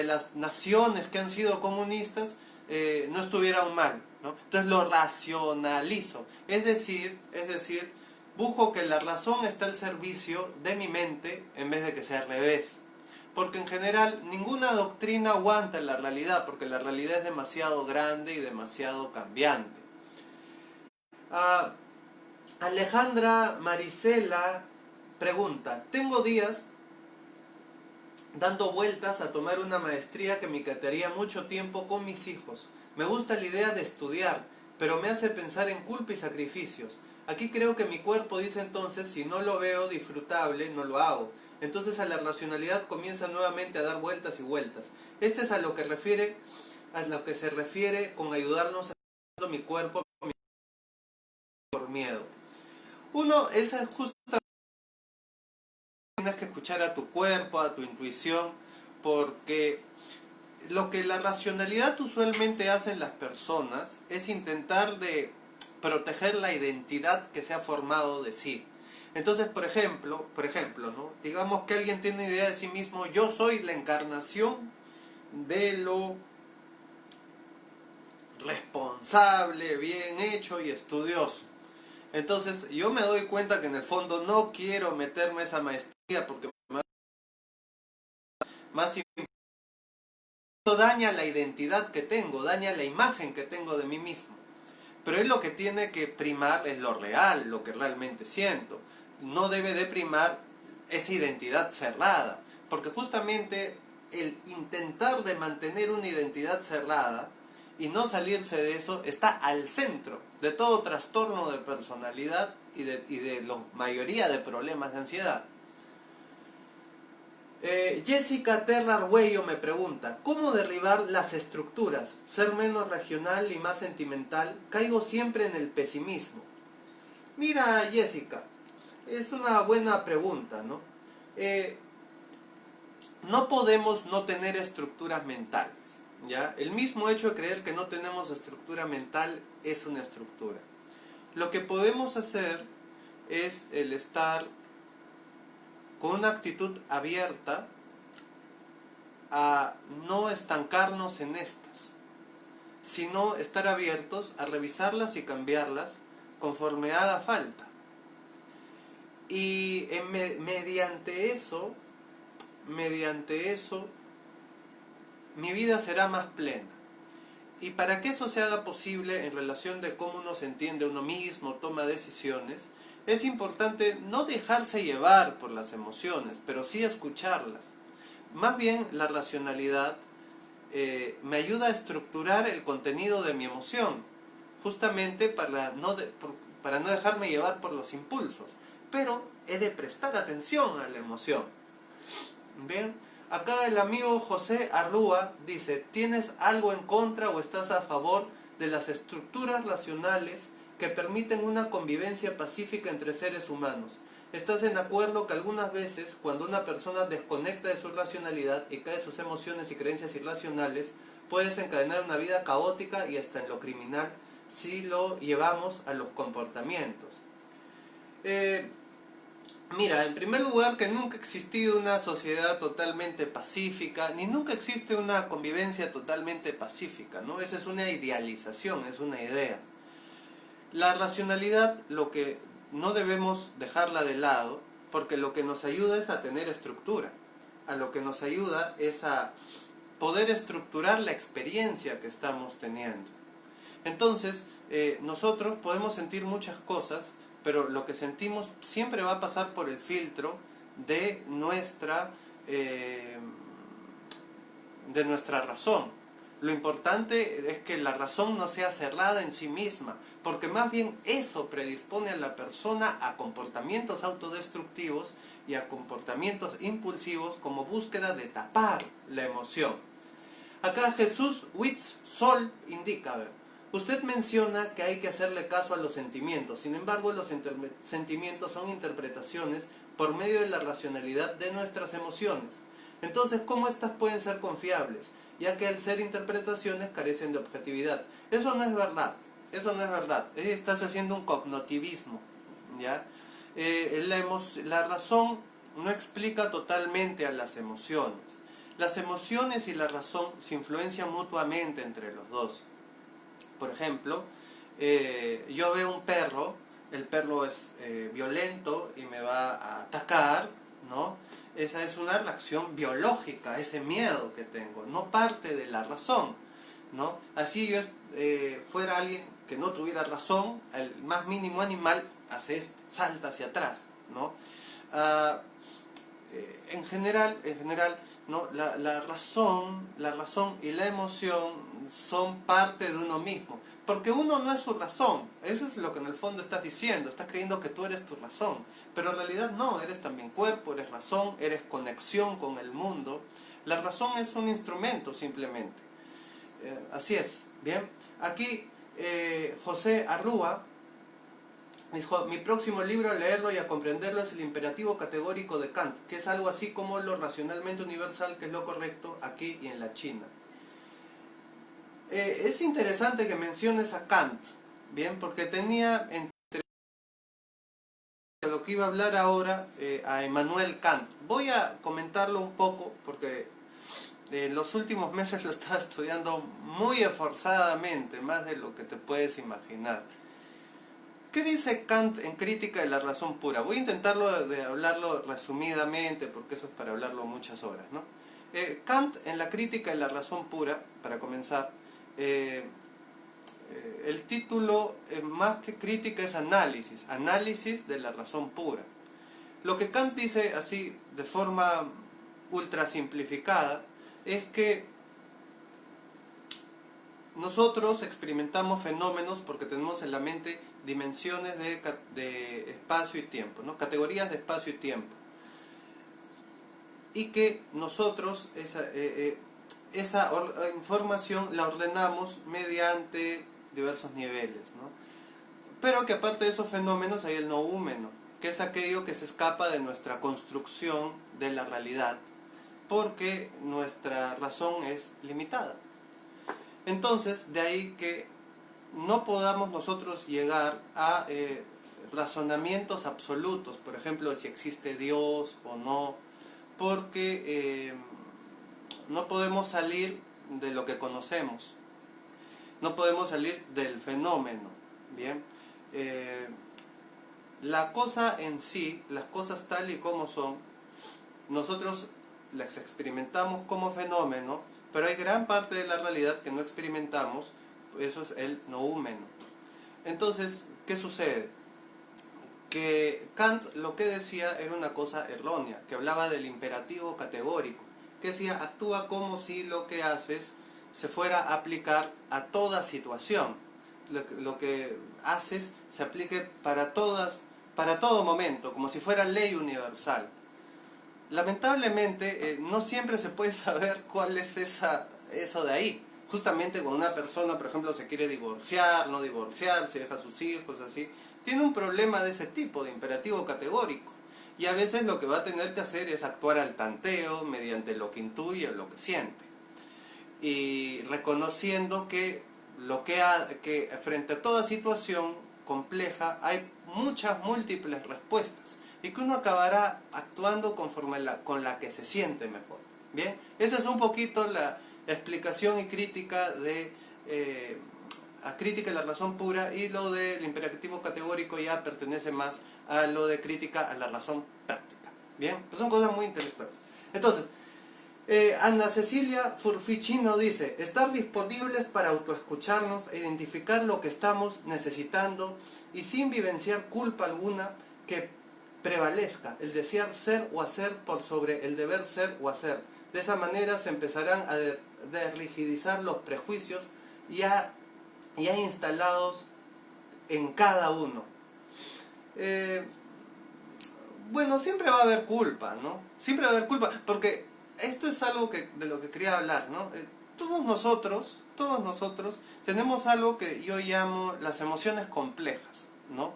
A: las naciones que han sido comunistas no estuvieran mal, ¿no? Entonces lo racionalizo, es decir, busco que la razón esté al servicio de mi mente en vez de que sea al revés. Porque en general ninguna doctrina aguanta la realidad, porque la realidad es demasiado grande y demasiado cambiante. Alejandra Marisela pregunta: tengo días dando vueltas a tomar una maestría que me quitaría mucho tiempo con mis hijos. Me gusta la idea de estudiar, pero me hace pensar en culpa y sacrificios. Aquí creo que mi cuerpo dice entonces, si no lo veo disfrutable, no lo hago. Entonces a la racionalidad comienza nuevamente a dar vueltas y vueltas. Este es a lo que se refiere con ayudarnos a mi cuerpo por miedo. Uno es justamente, tienes que escuchar a tu cuerpo, a tu intuición, porque lo que la racionalidad usualmente hace en las personas es intentar de proteger la identidad que se ha formado de sí. Entonces, por ejemplo, ¿no? Digamos que alguien tiene idea de sí mismo, yo soy la encarnación de lo responsable, bien hecho y estudioso. Entonces, yo me doy cuenta que en el fondo no quiero meterme esa maestría porque más daña la identidad que tengo, daña la imagen que tengo de mí mismo. Pero es lo que tiene que primar, es lo real, lo que realmente siento. No debe de primar esa identidad cerrada, porque justamente el intentar de mantener una identidad cerrada y no salirse de eso está al centro de todo trastorno de personalidad y de la mayoría de problemas de ansiedad. Jessica Terra-Arguello me pregunta, ¿cómo derribar las estructuras? Ser menos regional y más sentimental, caigo siempre en el pesimismo. Mira, Jessica, es una buena pregunta, ¿no? No podemos no tener estructuras mentales, ¿ya? El mismo hecho de creer que no tenemos estructura mental es una estructura. Lo que podemos hacer es el estar con una actitud abierta a no estancarnos en estas, sino estar abiertos a revisarlas y cambiarlas conforme haga falta. Y mediante eso, mi vida será más plena. Y para que eso se haga posible en relación de cómo uno se entiende uno mismo, toma decisiones, es importante no dejarse llevar por las emociones, pero sí escucharlas. Más bien la racionalidad me ayuda a estructurar el contenido de mi emoción, justamente para no dejarme llevar por los impulsos, pero he de prestar atención a la emoción. Bien, acá el amigo José Arrúa dice, ¿tienes algo en contra o estás a favor de las estructuras racionales que permiten una convivencia pacífica entre seres humanos? ¿Estás en acuerdo que algunas veces, cuando una persona desconecta de su racionalidad y cae en sus emociones y creencias irracionales, puede desencadenar una vida caótica y hasta en lo criminal si lo llevamos a los comportamientos? Mira, en primer lugar que nunca ha existido una sociedad totalmente pacífica, ni nunca existe una convivencia totalmente pacífica, ¿no? Esa es una idealización, es una idea. La racionalidad, lo que no debemos dejarla de lado, porque lo que nos ayuda es a tener estructura, a lo que nos ayuda es a poder estructurar la experiencia que estamos teniendo. Entonces, nosotros podemos sentir muchas cosas, pero lo que sentimos siempre va a pasar por el filtro de de nuestra razón. Lo importante es que la razón no sea cerrada en sí misma, porque más bien eso predispone a la persona a comportamientos autodestructivos y a comportamientos impulsivos como búsqueda de tapar la emoción. Acá Jesús Witz Sol indica, usted menciona que hay que hacerle caso a los sentimientos, sin embargo los sentimientos son interpretaciones por medio de la racionalidad de nuestras emociones. Entonces, ¿cómo estas pueden ser confiables? Ya que al ser interpretaciones carecen de objetividad. Eso no es verdad, eso no es verdad. Estás haciendo un cognitivismo, ¿ya? La razón no explica totalmente a las emociones. Las emociones y la razón se influencian mutuamente entre los dos. Por ejemplo, yo veo un perro, el perro es violento y me va a atacar, ¿no? Esa es una reacción biológica, ese miedo que tengo, no parte de la razón, ¿no? Así yo fuera alguien que no tuviera razón, el más mínimo animal hace esto, salta hacia atrás, ¿no? Ah, en general, ¿no? La razón y la emoción son parte de uno mismo. Porque uno no es su razón. Eso es lo que en el fondo estás diciendo. Estás creyendo que tú eres tu razón. Pero en realidad no, eres también cuerpo, eres razón, eres conexión con el mundo. La razón es un instrumento simplemente. Así es. Bien. Aquí José Arrúa dijo, mi próximo libro a leerlo y a comprenderlo es el imperativo categórico de Kant, que es algo así como lo racionalmente universal, que es lo correcto aquí y en la China. Es interesante que menciones a Kant, bien, porque tenía entre lo que iba a hablar ahora a Immanuel Kant. Voy a comentarlo un poco porque en los últimos meses lo estaba estudiando muy esforzadamente, más de lo que te puedes imaginar. ¿Qué dice Kant en Crítica de la Razón Pura? Voy a intentarlo de hablarlo resumidamente, porque eso es para hablarlo muchas horas, ¿no? Kant en la Crítica de la Razón Pura, para comenzar, el título más que crítica es análisis, análisis de la razón pura. Lo que Kant dice así de forma ultra simplificada es que nosotros experimentamos fenómenos porque tenemos en la mente dimensiones de espacio y tiempo, ¿no? Categorías de espacio y tiempo. Y que nosotros esa información la ordenamos mediante diversos niveles, ¿no? Pero que aparte de esos fenómenos hay el noúmeno, que es aquello que se escapa de nuestra construcción de la realidad, porque nuestra razón es limitada. Entonces, de ahí que no podamos nosotros llegar a razonamientos absolutos, por ejemplo, si existe Dios o no, porque no podemos salir de lo que conocemos, no podemos salir del fenómeno, ¿bien? La cosa en sí, las cosas tal y como son, nosotros las experimentamos como fenómeno, pero hay gran parte de la realidad que no experimentamos, eso es el noúmeno. Entonces, ¿qué sucede? Que Kant lo que decía era una cosa errónea, que hablaba del imperativo categórico, que decía, actúa como si lo que haces se fuera a aplicar a toda situación. Lo que haces se aplique para todo momento, como si fuera ley universal. Lamentablemente no siempre se puede saber cuál es eso de ahí. Justamente cuando una persona, por ejemplo, se quiere divorciar, no divorciarse, deja a sus hijos, así, tiene un problema de ese tipo, de imperativo categórico. Y a veces lo que va a tener que hacer es actuar al tanteo, mediante lo que intuye o lo que siente. Y reconociendo que que frente a toda situación compleja hay muchas múltiples respuestas y que uno acabará actuando conforme con la que se siente mejor. Bien, esa es un poquito la explicación y crítica de a crítica de la razón pura, y lo del imperativo categórico ya pertenece más a lo de crítica a la razón práctica. Bien, pues son cosas muy intelectuales. Entonces, Ana Cecilia Furficino dice, estar disponibles para autoescucharnos e identificar lo que estamos necesitando y sin vivenciar culpa alguna, que prevalezca el desear ser o hacer por sobre el deber ser o hacer. De esa manera se empezarán a desrigidizar los prejuicios ya instalados en cada uno. Bueno, siempre va a haber culpa, ¿no? Siempre va a haber culpa, porque esto es algo de lo que quería hablar, ¿no? Todos nosotros tenemos algo que yo llamo las emociones complejas, ¿no?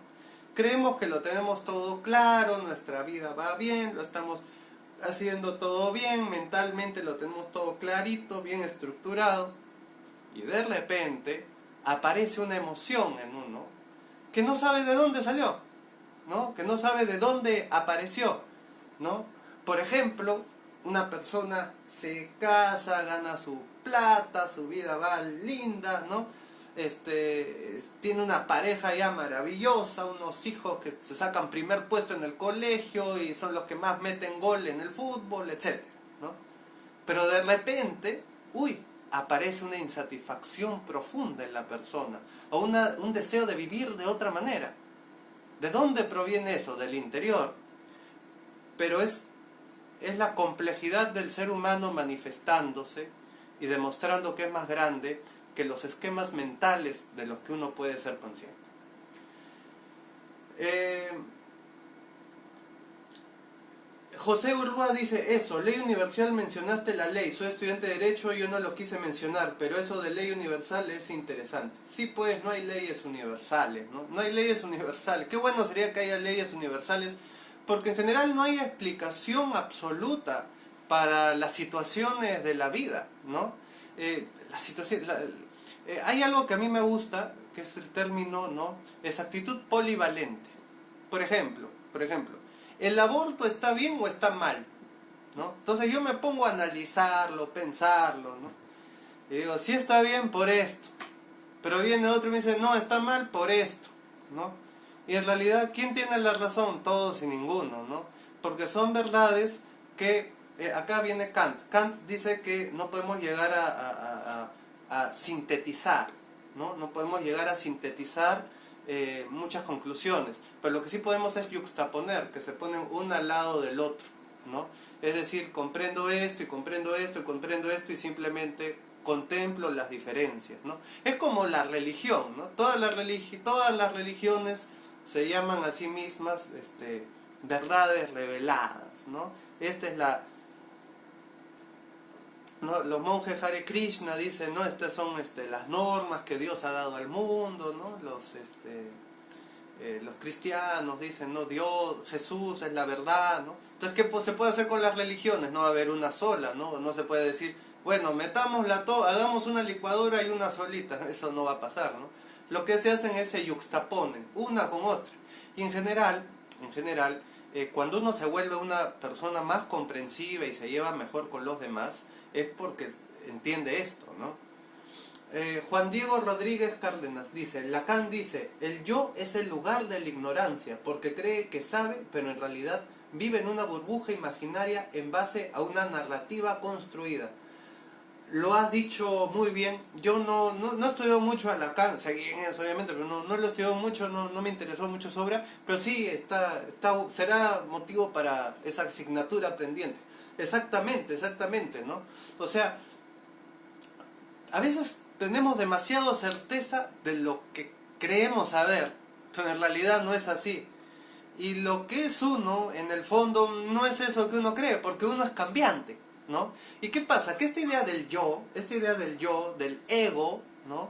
A: Creemos que lo tenemos todo claro, nuestra vida va bien, lo estamos haciendo todo bien, mentalmente lo tenemos todo clarito, bien estructurado, y de repente aparece una emoción en uno que no sabe de dónde salió, ¿no? Que no sabe de dónde apareció, ¿no? Por ejemplo, una persona se casa, gana su plata, su vida va linda, ¿no? Tiene una pareja ya maravillosa, unos hijos que se sacan primer puesto en el colegio y son los que más meten gol en el fútbol, etc., ¿no? Pero de repente, aparece una insatisfacción profunda en la persona, o un deseo de vivir de otra manera. ¿De dónde proviene eso? Del interior. Pero es la complejidad del ser humano manifestándose y demostrando que es más grande que los esquemas mentales de los que uno puede ser consciente. José Urbá dice eso, ley universal, mencionaste la ley, soy estudiante de Derecho y yo no lo quise mencionar, pero eso de ley universal es interesante. Sí, pues no hay leyes universales, ¿no? No hay leyes universales. Qué bueno sería que haya leyes universales, porque en general no hay explicación absoluta para las situaciones de la vida, ¿no? Hay algo que a mí me gusta, que es el término, ¿no? Es actitud polivalente. Por ejemplo, por ejemplo, ¿el aborto está bien o está mal? ¿No? Entonces yo me pongo a analizarlo, pensarlo, ¿no? Y digo, sí está bien por esto, pero viene otro y me dice, no, está mal por esto, ¿no? Y en realidad, ¿quién tiene la razón? Todos y ninguno, ¿no? Porque son verdades que, acá viene Kant. Kant dice que no podemos llegar a sintetizar, ¿no? No podemos llegar a sintetizar muchas conclusiones, pero lo que sí podemos es yuxtaponer, que se ponen uno al lado del otro, ¿no? Es decir, comprendo esto y comprendo esto y comprendo esto y simplemente contemplo las diferencias, ¿no? Es como la religión, ¿no? Todas las religiones se llaman a sí mismas verdades reveladas, ¿no? Esta es la... ¿no? Los monjes Hare Krishna dicen, ¿no? Estas son las normas que Dios ha dado al mundo, ¿no? Los cristianos dicen, no, Dios, Jesús es la verdad, ¿no? Entonces, ¿qué se puede hacer con las religiones? No va a haber una sola, ¿no? No se puede decir, bueno, hagamos una licuadora y una solita, eso no va a pasar, ¿no? Lo que se hacen es se yuxtaponen, una con otra. Y en general, cuando uno se vuelve una persona más comprensiva y se lleva mejor con los demás, es porque entiende esto, ¿no? Juan Diego Rodríguez Cárdenas dice, Lacan dice, el yo es el lugar de la ignorancia, porque cree que sabe, pero en realidad vive en una burbuja imaginaria en base a una narrativa construida. Lo has dicho muy bien. Yo no he estudiado mucho a Lacan, seguí en eso obviamente, pero no lo he estudiado mucho, no me interesó mucho su obra, pero sí será motivo para esa asignatura pendiente. Exactamente, ¿no? O sea, a veces tenemos demasiada certeza de lo que creemos saber, pero en realidad no es así. Y lo que es uno, en el fondo, no es eso que uno cree, porque uno es cambiante, ¿no? ¿Y qué pasa? Que esta idea del yo, del ego, ¿no?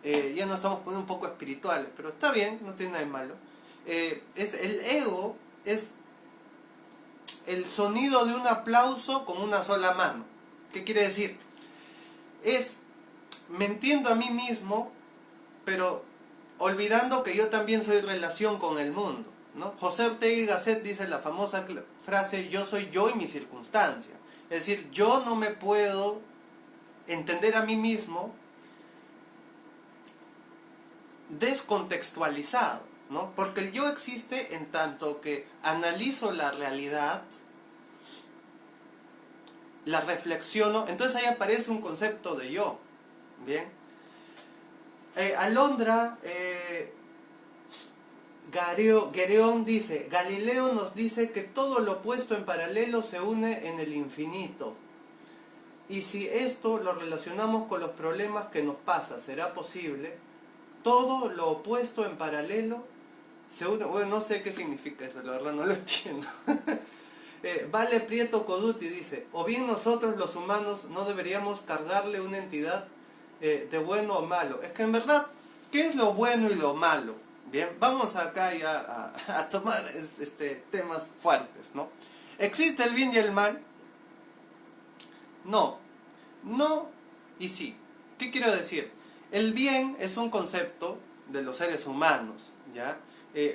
A: Ya nos estamos poniendo un poco espirituales, pero está bien, no tiene nada de malo. El ego es el sonido de un aplauso con una sola mano. ¿Qué quiere decir? Me entiendo a mí mismo, pero olvidando que yo también soy relación con el mundo, ¿no? José Ortega y Gasset dice la famosa frase, yo soy yo y mi circunstancia. Es decir, yo no me puedo entender a mí mismo descontextualizado, ¿no? Porque el yo existe en tanto que analizo la realidad, la reflexiono, entonces ahí aparece un concepto de yo, ¿bien? Alondra Guereón dice, Galileo nos dice que todo lo opuesto en paralelo se une en el infinito. Y si esto lo relacionamos con los problemas que nos pasa, ¿será posible? Todo lo opuesto en paralelo se une... Bueno, no sé qué significa eso, la verdad no lo entiendo. Vale Prieto Coduti dice, o bien nosotros los humanos no deberíamos cargarle una entidad de bueno o malo. Es que en verdad, ¿qué es lo bueno y lo malo? Bien, vamos acá ya a tomar temas fuertes, ¿no? ¿Existe el bien y el mal? No y sí. ¿Qué quiero decir? El bien es un concepto de los seres humanos, ¿ya?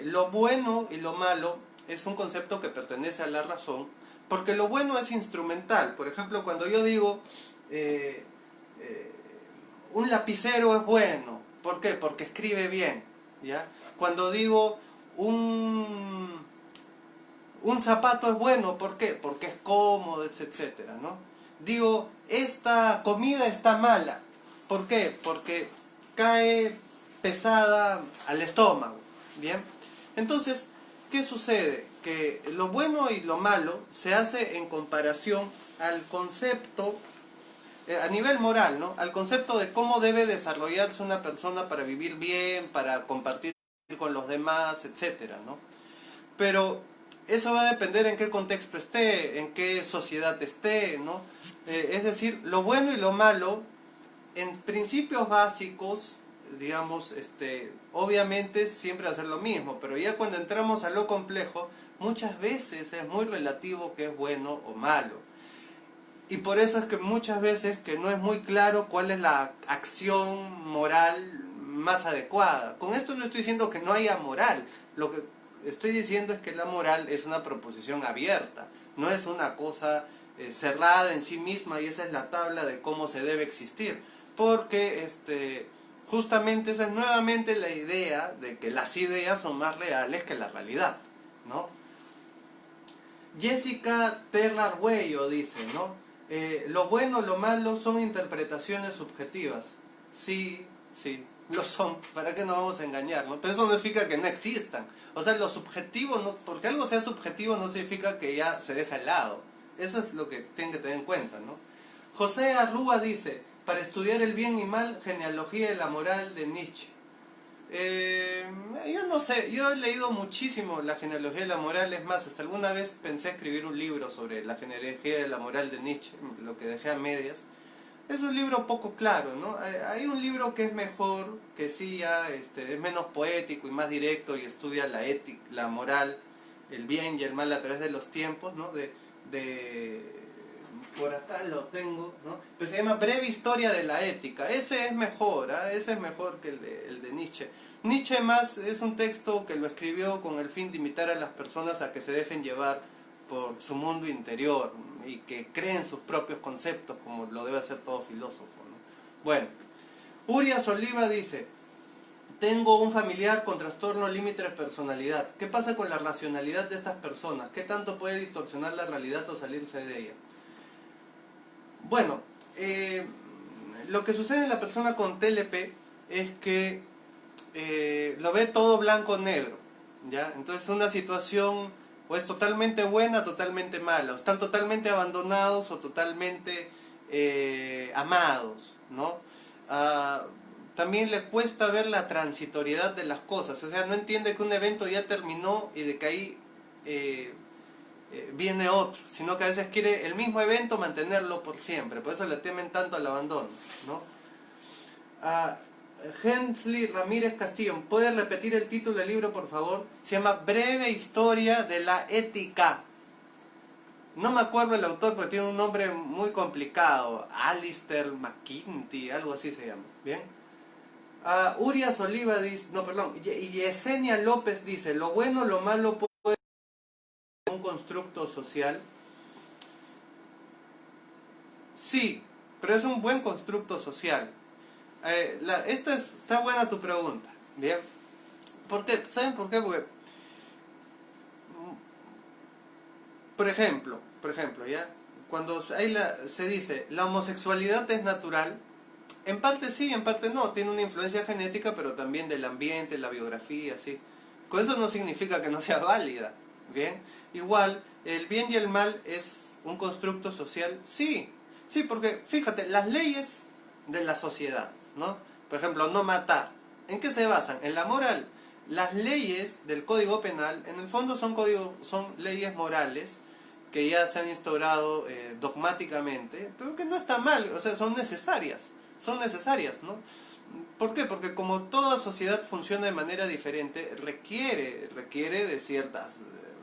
A: Lo bueno y lo malo es un concepto que pertenece a la razón, porque lo bueno es instrumental. Por ejemplo, cuando yo digo un lapicero es bueno, ¿por qué? Porque escribe bien, ¿ya? Cuando digo un zapato es bueno, ¿por qué? Porque es cómodo, etcétera, ¿no? Digo, esta comida está mala, ¿por qué? Porque cae pesada al estómago, ¿bien? Entonces, ¿qué sucede? Que lo bueno y lo malo se hace en comparación al concepto, a nivel moral, ¿no? Al concepto de cómo debe desarrollarse una persona para vivir bien, para compartir con los demás, etcétera, ¿no? Pero eso va a depender en qué contexto esté, en qué sociedad esté, ¿no? Es decir, lo bueno y lo malo, en principios básicos, digamos, obviamente siempre hacer lo mismo, pero ya cuando entramos a lo complejo, muchas veces es muy relativo qué es bueno o malo. Y por eso es que muchas veces que no es muy claro cuál es la acción moral más adecuada. Con esto no estoy diciendo que no haya moral, lo que estoy diciendo es que la moral es una proposición abierta, no es una cosa cerrada en sí misma y esa es la tabla de cómo se debe existir, porque justamente esa es nuevamente la idea de que las ideas son más reales que la realidad, ¿no? Jessica Terlarhuello dice, ¿no? Lo bueno o lo malo son interpretaciones subjetivas. Sí, sí, lo son. ¿Para qué nos vamos a engañar, no? Pero eso no significa que no existan. O sea, lo subjetivo, no, porque algo sea subjetivo no significa que ya se deja al lado. Eso es lo que tienen que tener en cuenta, ¿no? José Arrúa dice, para estudiar el bien y mal, genealogía de la moral de Nietzsche. Yo no sé, yo he leído muchísimo la genealogía de la moral, es más, hasta alguna vez pensé escribir un libro sobre la genealogía de la moral de Nietzsche, lo que dejé a medias. Es un libro poco claro, ¿no? Hay un libro que es mejor, que sí ya es menos poético y más directo y estudia la ética, la moral, el bien y el mal a través de los tiempos, ¿no? Por acá lo tengo, ¿no? Pero se llama Breve Historia de la Ética. Ese es mejor, ¿eh? Ese es mejor que el de Nietzsche. Nietzsche más es un texto que lo escribió con el fin de invitar a las personas a que se dejen llevar por su mundo interior y que creen sus propios conceptos como lo debe hacer todo filósofo, ¿no? Bueno, Urias Oliva dice, tengo un familiar con trastorno límite de personalidad. ¿Qué pasa con la racionalidad de estas personas? ¿Qué tanto puede distorsionar la realidad o salirse de ella? Bueno, lo que sucede en la persona con TLP es que lo ve todo blanco-negro, ¿ya? Entonces una situación o es totalmente buena, totalmente mala, o están totalmente abandonados o totalmente amados, ¿no? Ah, también le cuesta ver la transitoriedad de las cosas, o sea, no entiende que un evento ya terminó y de que ahí viene otro, sino que a veces quiere el mismo evento mantenerlo por siempre, por eso le temen tanto al abandono, ¿no? Hensley Ramírez Castillo, ¿puede repetir el título del libro, por favor? Se llama Breve Historia de la Ética. No me acuerdo el autor porque tiene un nombre muy complicado. Alistair McKinty, algo así se llama. ¿Bien? Urias Oliva dice, no, perdón, y Yesenia López dice, lo bueno, lo malo puede ser un constructo social. Sí, pero es un buen constructo social. Está buena tu pregunta, ¿bien? ¿Por qué? ¿Saben por qué? Porque, por ejemplo, ¿ya? Cuando se dice, la homosexualidad es natural, en parte sí, en parte no, tiene una influencia genética, pero también del ambiente, la biografía, ¿sí? Con eso no significa que no sea válida, ¿bien? Igual, el bien y el mal es un constructo social, sí, sí, porque fíjate, las leyes de la sociedad, ¿no? Por ejemplo, no matar, ¿en qué se basan? En la moral. Las leyes del Código Penal, en el fondo son leyes morales que ya se han instaurado dogmáticamente, pero que no está mal, o sea, son necesarias, ¿no? ¿Por qué? Porque como toda sociedad funciona de manera diferente, requiere de ciertas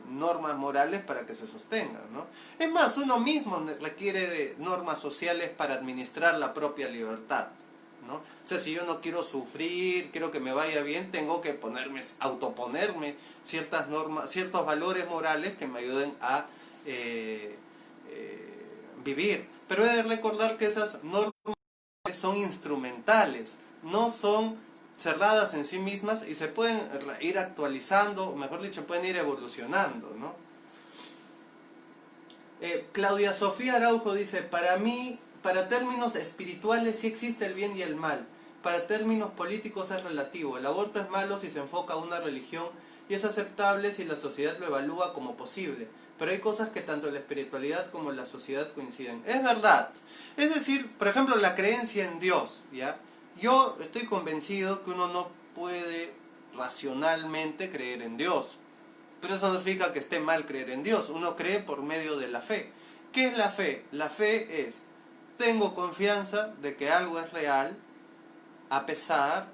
A: normas morales para que se sostengan, ¿no? Es más, uno mismo requiere de normas sociales para administrar la propia libertad, ¿no? O sea, si yo no quiero sufrir, quiero que me vaya bien, tengo que autoponerme ciertas normas, ciertos valores morales que me ayuden a vivir. Pero he de recordar que esas normas son instrumentales, no son cerradas en sí mismas y se pueden ir actualizando, mejor dicho, pueden ir evolucionando, ¿no? Claudia Sofía Araujo dice, para mí, para términos espirituales sí existe el bien y el mal, para términos políticos es relativo, el aborto es malo si se enfoca a una religión y es aceptable si la sociedad lo evalúa como posible, pero hay cosas que tanto la espiritualidad como la sociedad coinciden. Es verdad, es decir, por ejemplo, la creencia en Dios, ¿ya? Yo estoy convencido que uno no puede racionalmente creer en Dios, pero eso no significa que esté mal creer en Dios. Uno cree por medio de la fe. ¿Qué es la fe? La fe es, tengo confianza de que algo es real, a pesar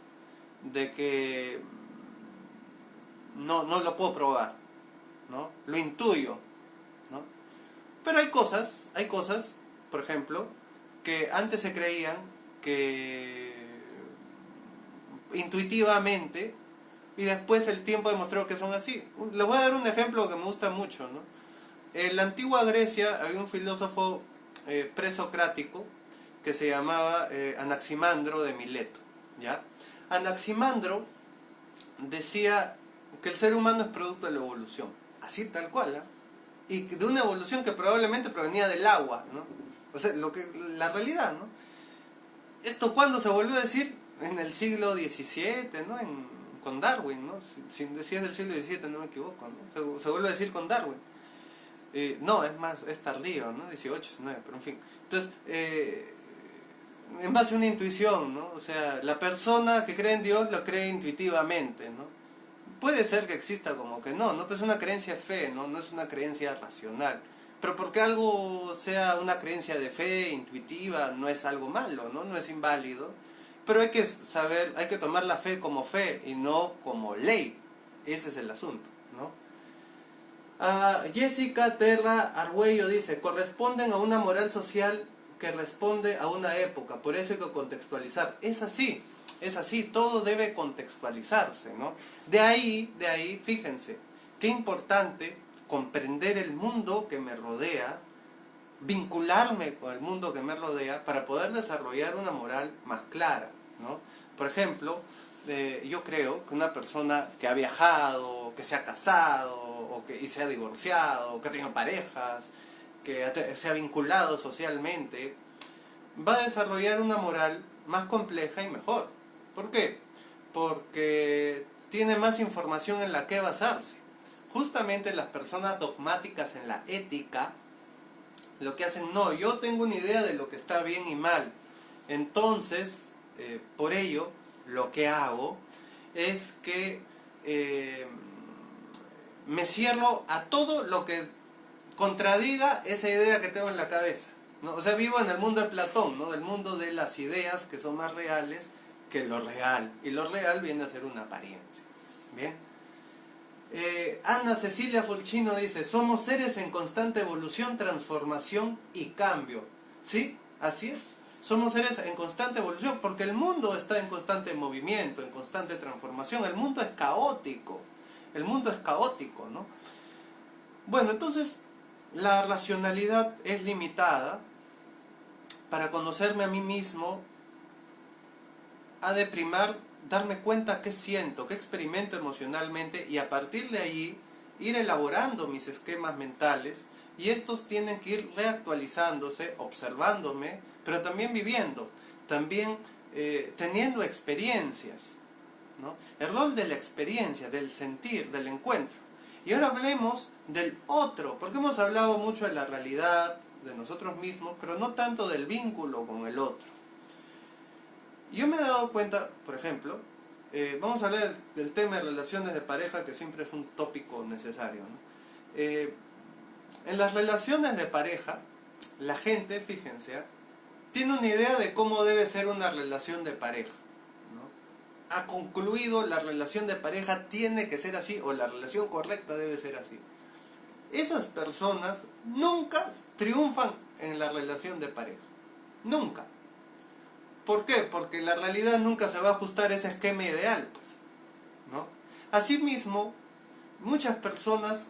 A: de que no lo puedo probar, ¿no? Lo intuyo, ¿no? Pero hay cosas, por ejemplo, que antes se creían que intuitivamente y después el tiempo demostró que son así. Les voy a dar un ejemplo que me gusta mucho, ¿no? En la antigua Grecia había un filósofo presocrático que se llamaba Anaximandro de Mileto, ¿ya? Anaximandro decía que el ser humano es producto de la evolución, así tal cual, ¿eh? Y de una evolución que probablemente provenía del agua, ¿no? O sea, la realidad, ¿no? ¿Esto cuándo se volvió a decir? En el siglo XVII, ¿no? Con Darwin, ¿no? Si es del siglo XVII, no me equivoco, ¿no? Se vuelve a decir con Darwin. No, es tardío, ¿no? 18, 19, pero en fin. Entonces, en base a una intuición, ¿no? O sea, la persona que cree en Dios lo cree intuitivamente, ¿no? Puede ser que exista como que no, pero es una creencia de fe, ¿no? No es una creencia racional. Pero porque algo sea una creencia de fe, intuitiva, no es algo malo, ¿no? No es inválido. Pero hay que saber, hay que tomar la fe como fe y no como ley. Ese es el asunto, ¿no? Jessica Terra Argüello dice, corresponden a una moral social que responde a una época, por eso hay que contextualizar. Es así, todo debe contextualizarse, ¿no? De ahí, fíjense, qué importante comprender el mundo que me rodea, vincularme con el mundo que me rodea para poder desarrollar una moral más clara, ¿no? Por ejemplo, yo creo que una persona que ha viajado, que se ha casado, y se ha divorciado, que ha tenido parejas, que se ha vinculado socialmente, va a desarrollar una moral más compleja y mejor. ¿Por qué? Porque tiene más información en la que basarse. Justamente las personas dogmáticas en la ética, lo que hacen, no, yo tengo una idea de lo que está bien y mal. Entonces, por ello, lo que hago es que me cierro a todo lo que contradiga esa idea que tengo en la cabeza, ¿no? O sea, vivo en el mundo de Platón, ¿no? Del mundo de las ideas que son más reales que lo real. Y lo real viene a ser una apariencia. ¿Bien? Ana Cecilia Fulchino dice, somos seres en constante evolución, transformación y cambio. ¿Sí? Así es. Somos seres en constante evolución porque el mundo está en constante movimiento, en constante transformación. El mundo es caótico. El mundo es caótico, ¿no? Bueno, entonces la racionalidad es limitada. Para conocerme a mí mismo ha de primar darme cuenta qué siento, qué experimento emocionalmente y a partir de ahí ir elaborando mis esquemas mentales y estos tienen que ir reactualizándose, observándome, pero también viviendo, también teniendo experiencias, ¿no? El rol de la experiencia, del sentir, del encuentro. Y ahora hablemos del otro, porque hemos hablado mucho de la realidad, de nosotros mismos, pero no tanto del vínculo con el otro. Yo me he dado cuenta, por ejemplo, vamos a hablar del tema de relaciones de pareja, que siempre es un tópico necesario, ¿no? En las relaciones de pareja, la gente, fíjense, tiene una idea de cómo debe ser una relación de pareja, ¿no? Ha concluido, la relación de pareja tiene que ser así, o la relación correcta debe ser así. Esas personas nunca triunfan en la relación de pareja. Nunca. ¿Por qué? Porque la realidad nunca se va a ajustar a ese esquema ideal, pues, ¿no? Asimismo, muchas personas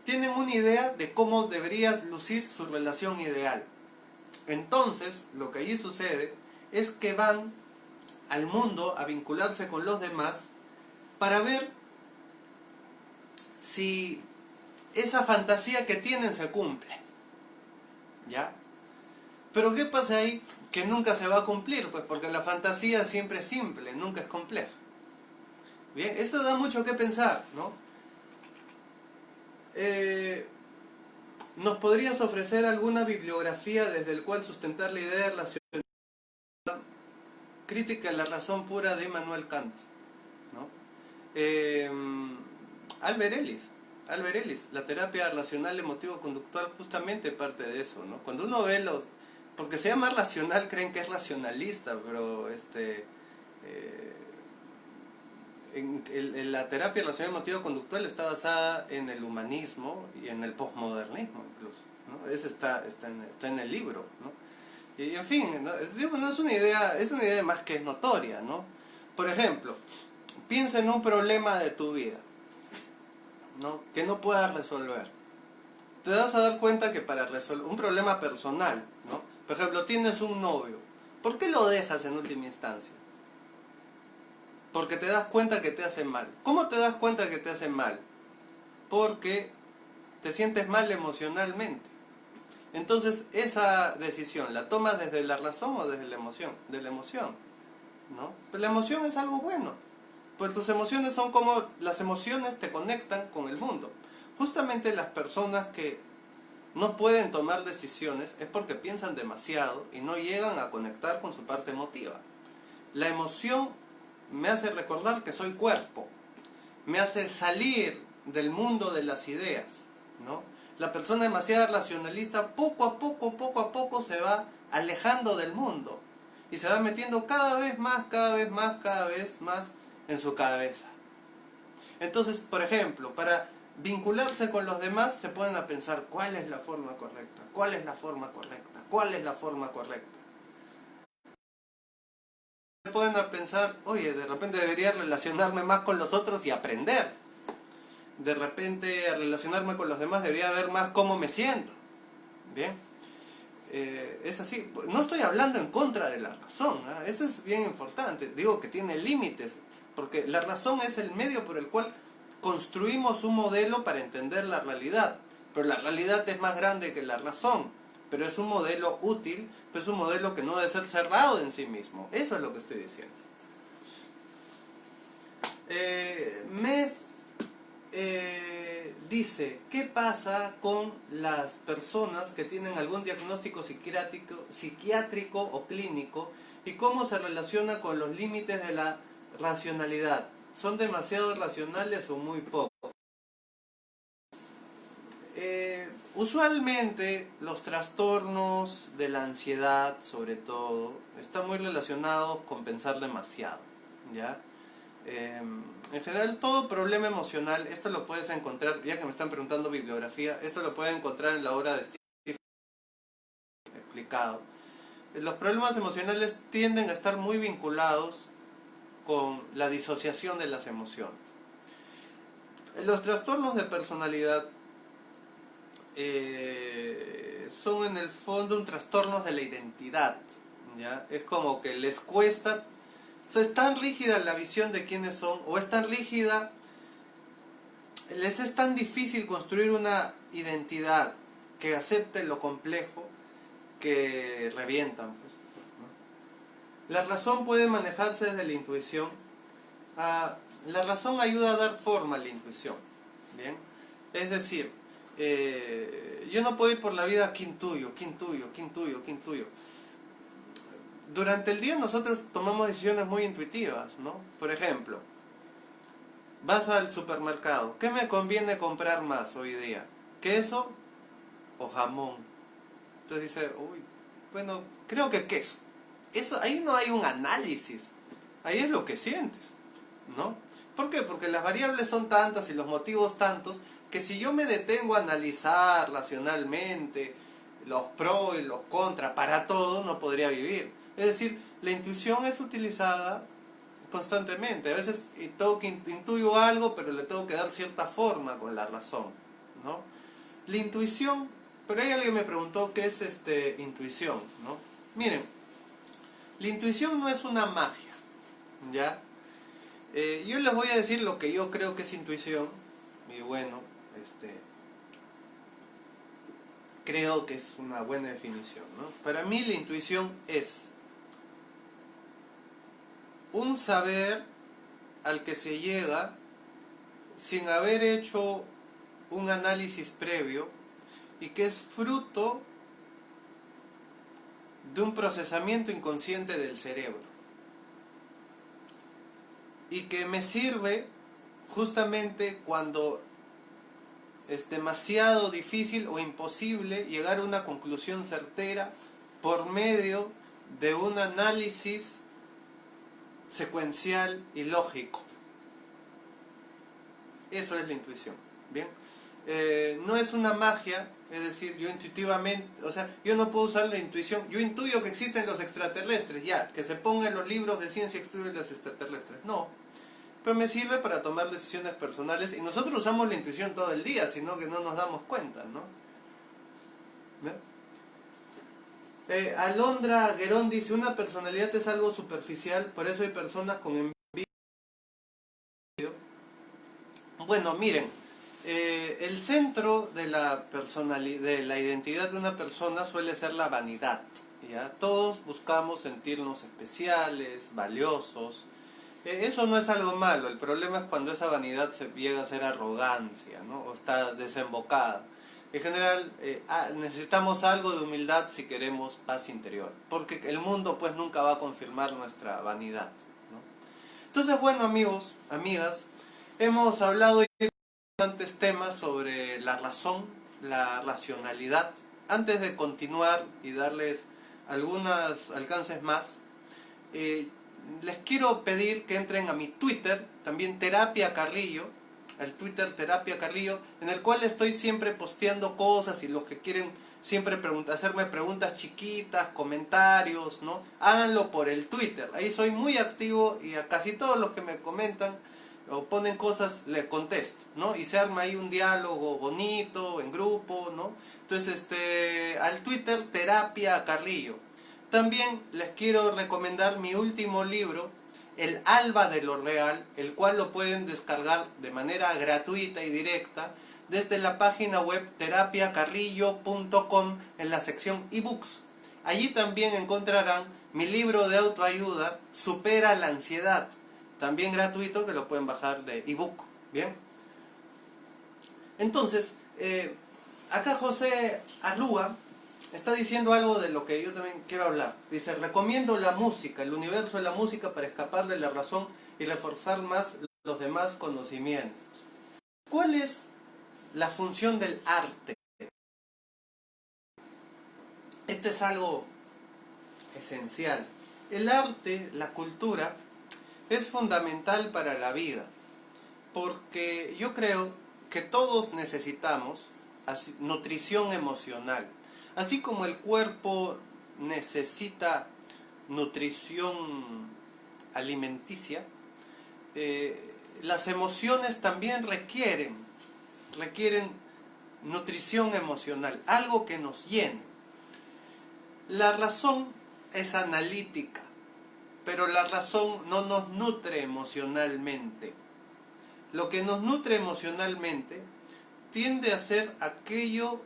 A: tienen una idea de cómo debería lucir su relación ideal. Entonces, lo que allí sucede es que van al mundo a vincularse con los demás para ver si esa fantasía que tienen se cumple, ¿ya? Pero ¿qué pasa ahí? Que nunca se va a cumplir, pues porque la fantasía siempre es simple, nunca es compleja. Bien, esto da mucho que pensar, ¿no? ¿Nos podrías ofrecer alguna bibliografía desde el cual sustentar la idea de relacionalidad crítica de la razón pura de Immanuel Kant, ¿no? Albert Ellis, la terapia relacional emotivo-conductual justamente parte de eso, ¿no? Cuando uno ve porque se llama racional, creen que es racionalista, pero la terapia relacional emotivo-conductual está basada en el humanismo y en el posmodernismo incluso, ¿no? Eso está en el libro, ¿no? Y en fin, ¿no? Es una idea más que notoria, ¿no? Por ejemplo, piensa en un problema de tu vida, ¿no? Que no puedas resolver. Te vas a dar cuenta que para resolver un problema personal, ¿no? Por ejemplo, tienes un novio. ¿Por qué lo dejas en última instancia? Porque te das cuenta que te hace mal. ¿Cómo te das cuenta que te hace mal? Porque te sientes mal emocionalmente. Entonces, esa decisión, ¿la tomas desde la razón o desde la emoción? De la emoción, ¿no? Pero la emoción es algo bueno. Pues tus emociones son como... Las emociones te conectan con el mundo. Justamente las personas que no pueden tomar decisiones es porque piensan demasiado y no llegan a conectar con su parte emotiva. La emoción me hace recordar que soy cuerpo, me hace salir del mundo de las ideas, ¿no? La persona demasiado racionalista poco a poco se va alejando del mundo y se va metiendo cada vez más en su cabeza. Entonces, por ejemplo, para vincularse con los demás se ponen a pensar cuál es la forma correcta, cuál es la forma correcta, cuál es la forma correcta. Se ponen a pensar, oye, de repente debería relacionarme más con los otros y aprender. De repente, al relacionarme con los demás debería ver más cómo me siento. Bien, es así. No estoy hablando en contra de la razón, ¿eh? Eso es bien importante. Digo que tiene límites, porque la razón es el medio por el cual construimos un modelo para entender la realidad. Pero la realidad es más grande que la razón. Pero es un modelo útil, pero es un modelo que no debe ser cerrado en sí mismo. Eso es lo que estoy diciendo. Dice, ¿qué pasa con las personas que tienen algún diagnóstico psiquiátrico o clínico y cómo se relaciona con los límites de la racionalidad? ¿Son demasiado racionales o muy poco? Usualmente los trastornos de la ansiedad, sobre todo, están muy relacionados con pensar demasiado, ¿ya? En general, todo problema emocional, esto lo puedes encontrar, ya que me están preguntando bibliografía, esto lo puedes encontrar en la obra de Steve explicado. Los problemas emocionales tienden a estar muy vinculados con la disociación de las emociones. Los trastornos de personalidad son en el fondo un trastorno de la identidad, ¿ya? Es como que les cuesta, es tan rígida la visión de quiénes son, o es tan rígida, les es tan difícil construir una identidad que acepte lo complejo, que revientan, pues, ¿no? La razón puede manejarse desde la intuición. La razón ayuda a dar forma a la intuición, ¿bien? Es decir, yo no puedo ir por la vida, ¿qué intuyo? Durante el día nosotros tomamos decisiones muy intuitivas, ¿no? Por ejemplo, vas al supermercado, ¿qué me conviene comprar más hoy día? ¿Queso o jamón? Entonces dice, uy, bueno, creo que queso. Eso, ahí no hay un análisis, ahí es lo que sientes, ¿no? ¿Por qué? Porque las variables son tantas y los motivos tantos que si yo me detengo a analizar racionalmente los pros y los contras para todo, no podría vivir. Es decir, la intuición es utilizada constantemente. A veces intuyo algo, pero le tengo que dar cierta forma con la razón, ¿no? La intuición, pero ahí alguien me preguntó qué es intuición, ¿no? Miren, la intuición no es una magia, ¿ya? Yo les voy a decir lo que yo creo que es intuición, y bueno, creo que es una buena definición, ¿no? Para mí la intuición es un saber al que se llega sin haber hecho un análisis previo y que es fruto de un procesamiento inconsciente del cerebro y que me sirve justamente cuando es demasiado difícil o imposible llegar a una conclusión certera por medio de un análisis secuencial y lógico. Eso es la intuición, ¿bien? No es una magia, es decir, yo intuitivamente, o sea, yo no puedo usar la intuición, yo intuyo que existen los extraterrestres, ya, que se pongan los libros de ciencia que estudian los extraterrestres, no. pero me sirve para tomar decisiones personales, y nosotros usamos la intuición todo el día, sino que no nos damos cuenta, ¿no? Alondra Guerón dice, una personalidad es algo superficial, por eso hay personas con envidia. Bueno, miren, el centro de de la identidad de una persona suele ser la vanidad, ¿ya? Todos buscamos sentirnos especiales, valiosos. Eso no es algo malo, el problema es cuando esa vanidad se llega a ser arrogancia, ¿no? O está desembocada. En general, necesitamos algo de humildad si queremos paz interior, porque el mundo pues nunca va a confirmar nuestra vanidad, ¿no? Entonces, bueno, amigos, amigas, hemos hablado de bastantes temas sobre la razón, la racionalidad. Antes de continuar y darles algunos alcances más, les quiero pedir que entren a mi Twitter, también Terapia Carrillo, el Twitter Terapia Carrillo, en el cual estoy siempre posteando cosas, y los que quieren siempre hacerme preguntas chiquitas, comentarios, ¿no? Háganlo por el Twitter, ahí soy muy activo y a casi todos los que me comentan o ponen cosas les contesto, ¿no? Y se arma ahí un diálogo bonito, en grupo, ¿no? Entonces, al Twitter Terapia Carrillo. También les quiero recomendar mi último libro, El Alba de lo Real, el cual lo pueden descargar de manera gratuita y directa desde la página web terapiacarrillo.com en la sección ebooks. Allí también encontrarán mi libro de autoayuda, Supera la Ansiedad, también gratuito, que lo pueden bajar de ebook. Bien. Entonces, acá José Arrúa está diciendo algo de lo que yo también quiero hablar. Dice, recomiendo la música, el universo de la música para escapar de la razón y reforzar más los demás conocimientos. ¿Cuál es la función del arte? Esto es algo esencial. El arte, la cultura, es fundamental para la vida, porque yo creo que todos necesitamos nutrición emocional. Así como el cuerpo necesita nutrición alimenticia, las emociones también requieren nutrición emocional, algo que nos llene. La razón es analítica, pero la razón no nos nutre emocionalmente. Lo que nos nutre emocionalmente tiende a ser aquello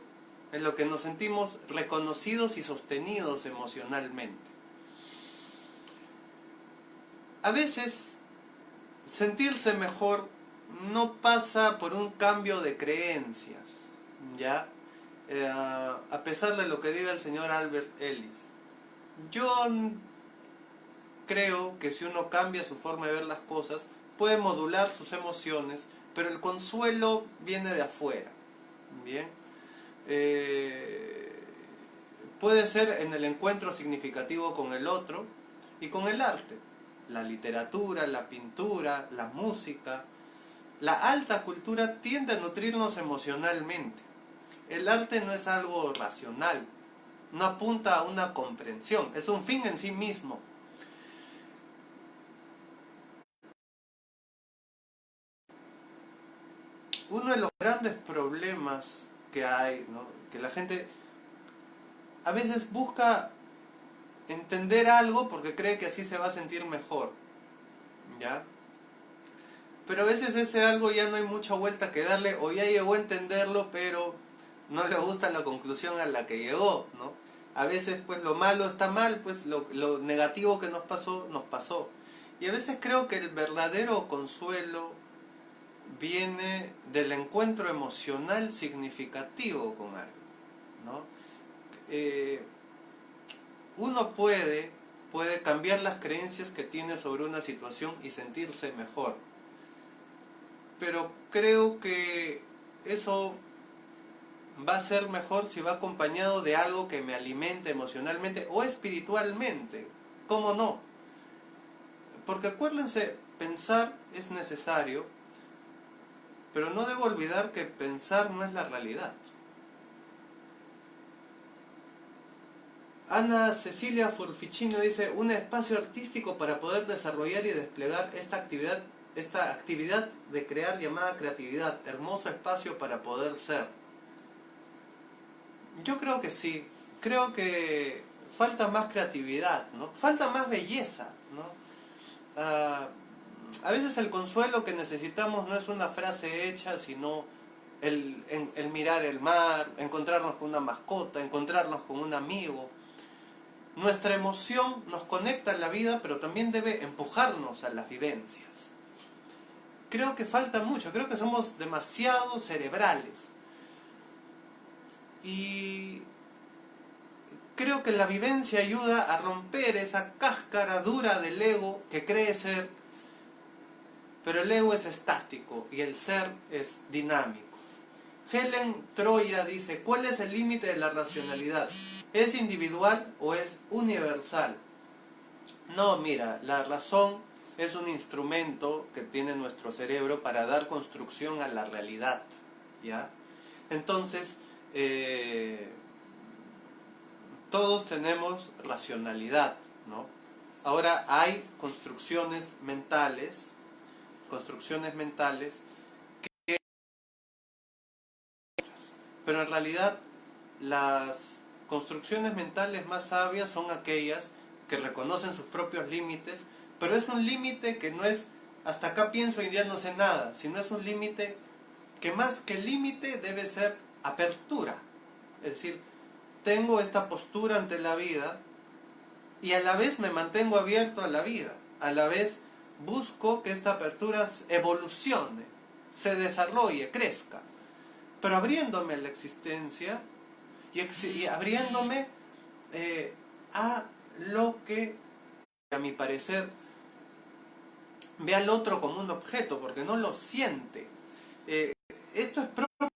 A: en lo que nos sentimos reconocidos y sostenidos emocionalmente. A veces, sentirse mejor no pasa por un cambio de creencias, ¿ya? A pesar de lo que diga el señor Albert Ellis. Yo creo que si uno cambia su forma de ver las cosas, puede modular sus emociones, pero el consuelo viene de afuera, ¿bien? Puede ser en el encuentro significativo con el otro y con el arte, la literatura, la pintura, la música. La alta cultura tiende a nutrirnos emocionalmente. El arte no es algo racional, no apunta a una comprensión, es un fin en sí mismo. Uno de los grandes problemas que hay, ¿no? Que la gente a veces busca entender algo porque cree que así se va a sentir mejor, ¿ya? Pero a veces ese algo ya no hay mucha vuelta que darle, o ya llegó a entenderlo, pero no le gusta la conclusión a la que llegó, ¿no? A veces pues lo malo está mal, pues lo negativo que nos pasó. Y a veces creo que el verdadero consuelo viene del encuentro emocional significativo con algo, ¿no? Uno puede cambiar las creencias que tiene sobre una situación y sentirse mejor, pero creo que eso va a ser mejor si va acompañado de algo que me alimente emocionalmente o espiritualmente. ¿Cómo no? Porque acuérdense, pensar es necesario, pero no debo olvidar que pensar no es la realidad. Ana Cecilia Furficino dice, un espacio artístico para poder desarrollar y desplegar esta actividad esta actividad de crear llamada creatividad, hermoso espacio para poder ser. Yo creo que sí, creo que falta más creatividad, ¿no? Falta más belleza, ¿no? A veces el consuelo que necesitamos no es una frase hecha, sino el mirar el mar, encontrarnos con una mascota, encontrarnos con un amigo. Nuestra emoción nos conecta a la vida, pero también debe empujarnos a las vivencias. Creo que falta mucho, creo que somos demasiado cerebrales. Y creo que la vivencia ayuda a romper esa cáscara dura del ego que cree ser, pero el ego es estático y el ser es dinámico. Helen Troya dice, ¿cuál es el límite de la racionalidad? ¿Es individual o es universal? No, mira, la razón es un instrumento que tiene nuestro cerebro para dar construcción a la realidad, ¿ya? Entonces, todos tenemos racionalidad, ¿no? Ahora hay construcciones mentales que, pero en realidad las construcciones mentales más sabias son aquellas que reconocen sus propios límites, pero es un límite que no es hasta acá pienso y ya no sé nada, sino es un límite que más que límite debe ser apertura. Es decir, tengo esta postura ante la vida y a la vez me mantengo abierto a la vida, a la vez busco que esta apertura evolucione, se desarrolle, crezca, pero abriéndome a la existencia y abriéndome a lo que, a mi parecer, ve al otro como un objeto, porque no lo siente. Esto es propio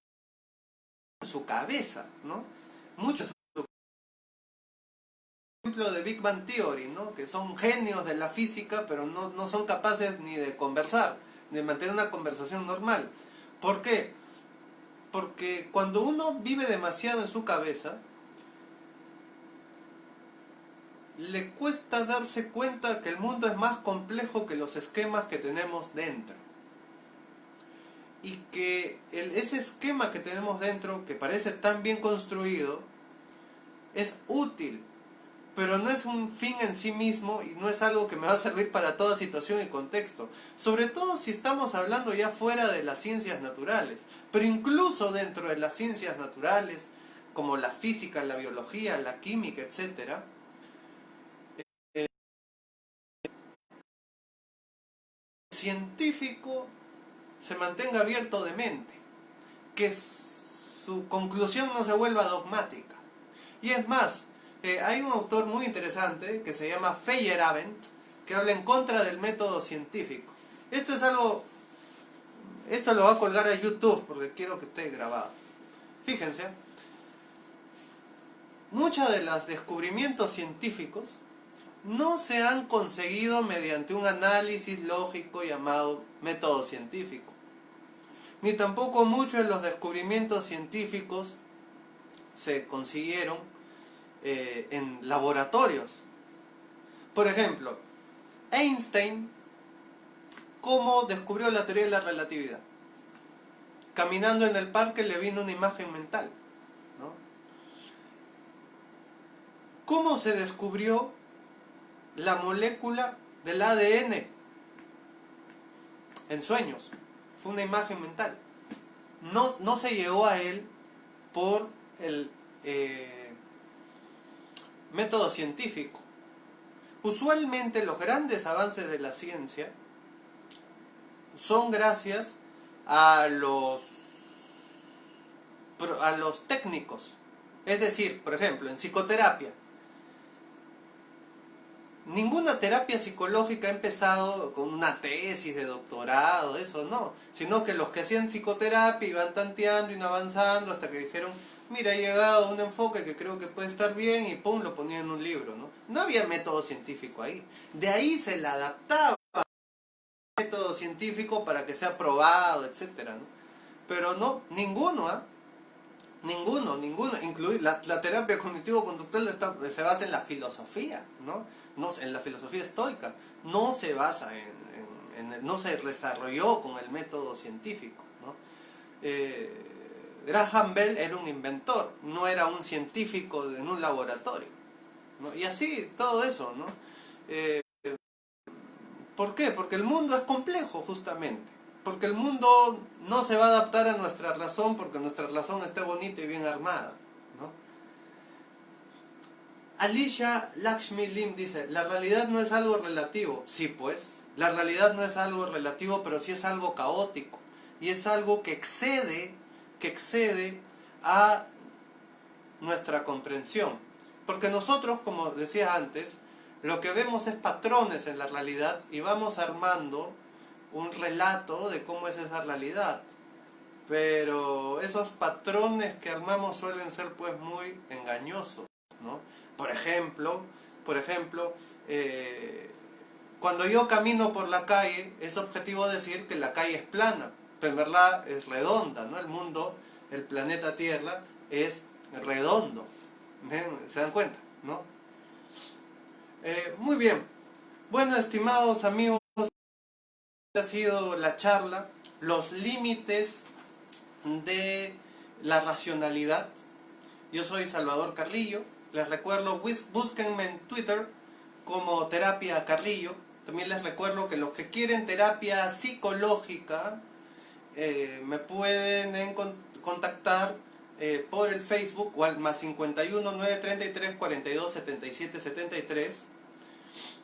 A: en su cabeza, ¿no? Muchos ejemplo de Big Bang Theory, ¿no? Que son genios de la física, pero no son capaces ni de conversar, ni de mantener una conversación normal. ¿Por qué? Porque cuando uno vive demasiado en su cabeza, le cuesta darse cuenta que el mundo es más complejo que los esquemas que tenemos dentro. Y que ese esquema que tenemos dentro, que parece tan bien construido, es útil, pero no es un fin en sí mismo y no es algo que me va a servir para toda situación y contexto. Sobre todo si estamos hablando ya fuera de las ciencias naturales, pero incluso dentro de las ciencias naturales, como la física, la biología, la química, etc., el científico se mantenga abierto de mente, que su conclusión no se vuelva dogmática. Y es más, hay un autor muy interesante que se llama Feyerabend, que habla en contra del método científico. Esto lo voy a colgar a YouTube porque quiero que esté grabado. Fíjense, muchos de los descubrimientos científicos no se han conseguido mediante un análisis lógico llamado método científico. Ni tampoco muchos de los descubrimientos científicos se consiguieron en laboratorios. Por ejemplo, Einstein, ¿cómo descubrió la teoría de la relatividad? Caminando en el parque le vino una imagen mental, ¿no? ¿Cómo se descubrió la molécula del ADN? En sueños. Fue una imagen mental. No se llegó a él por el método científico. Usualmente los grandes avances de la ciencia son gracias a los técnicos. Es decir, por ejemplo, en psicoterapia. Ninguna terapia psicológica ha empezado con una tesis de doctorado, eso no. Sino que los que hacían psicoterapia iban tanteando y avanzando hasta que dijeron, mira, he llegado a un enfoque que creo que puede estar bien y pum, lo ponían en un libro, ¿no? No había método científico ahí. De ahí se le adaptaba el método científico para que sea probado, etcétera, ¿no? Pero no, ninguno, ¿ah? Ninguno, incluir la terapia cognitivo-conductual se basa en la filosofía, ¿no? En la filosofía estoica, no se basa no se desarrolló con el método científico, ¿no? Graham Bell era un inventor, no era un científico en un laboratorio, ¿no? Y así todo eso, ¿no? ¿Por qué? Porque el mundo es complejo, justamente. Porque el mundo no se va a adaptar a nuestra razón porque nuestra razón esté bonita y bien armada, ¿no? Alicia Lakshmi Lim dice, la realidad no es algo relativo. Sí, pues, la realidad no es algo relativo, pero sí es algo caótico. Y es algo que excede a nuestra comprensión. Porque nosotros, como decía antes, lo que vemos es patrones en la realidad y vamos armando un relato de cómo es esa realidad. Pero esos patrones que armamos suelen ser pues muy engañosos, ¿no? Por ejemplo, cuando yo camino por la calle, es objetivo decir que la calle es plana, pero en verdad es redonda, ¿no? El mundo, el planeta Tierra, es redondo. ¿Ven? ¿Se dan cuenta? ¿No? Muy bien. Bueno, estimados amigos, esta ha sido la charla, los límites de la racionalidad. Yo soy Salvador Carrillo. Les recuerdo, búsquenme en Twitter como Terapia Carrillo. También les recuerdo que los que quieren terapia psicológica me pueden contactar por el Facebook o al más 51 933 42 77 73.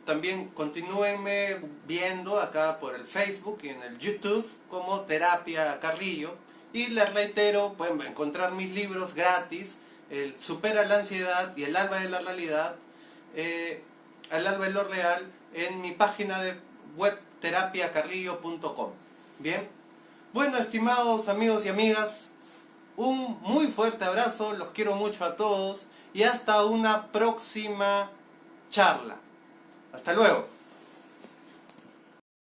A: También continúenme viendo acá por el Facebook y en el YouTube como Terapia Carrillo. Y les reitero, pueden encontrar mis libros gratis, el Supera la Ansiedad y el Alba de la Realidad, el Alba de lo Real, en mi página de web terapiacarrillo.com. Bien, bueno, estimados amigos y amigas, un muy fuerte abrazo, los quiero mucho a todos y hasta una próxima charla. Hasta luego.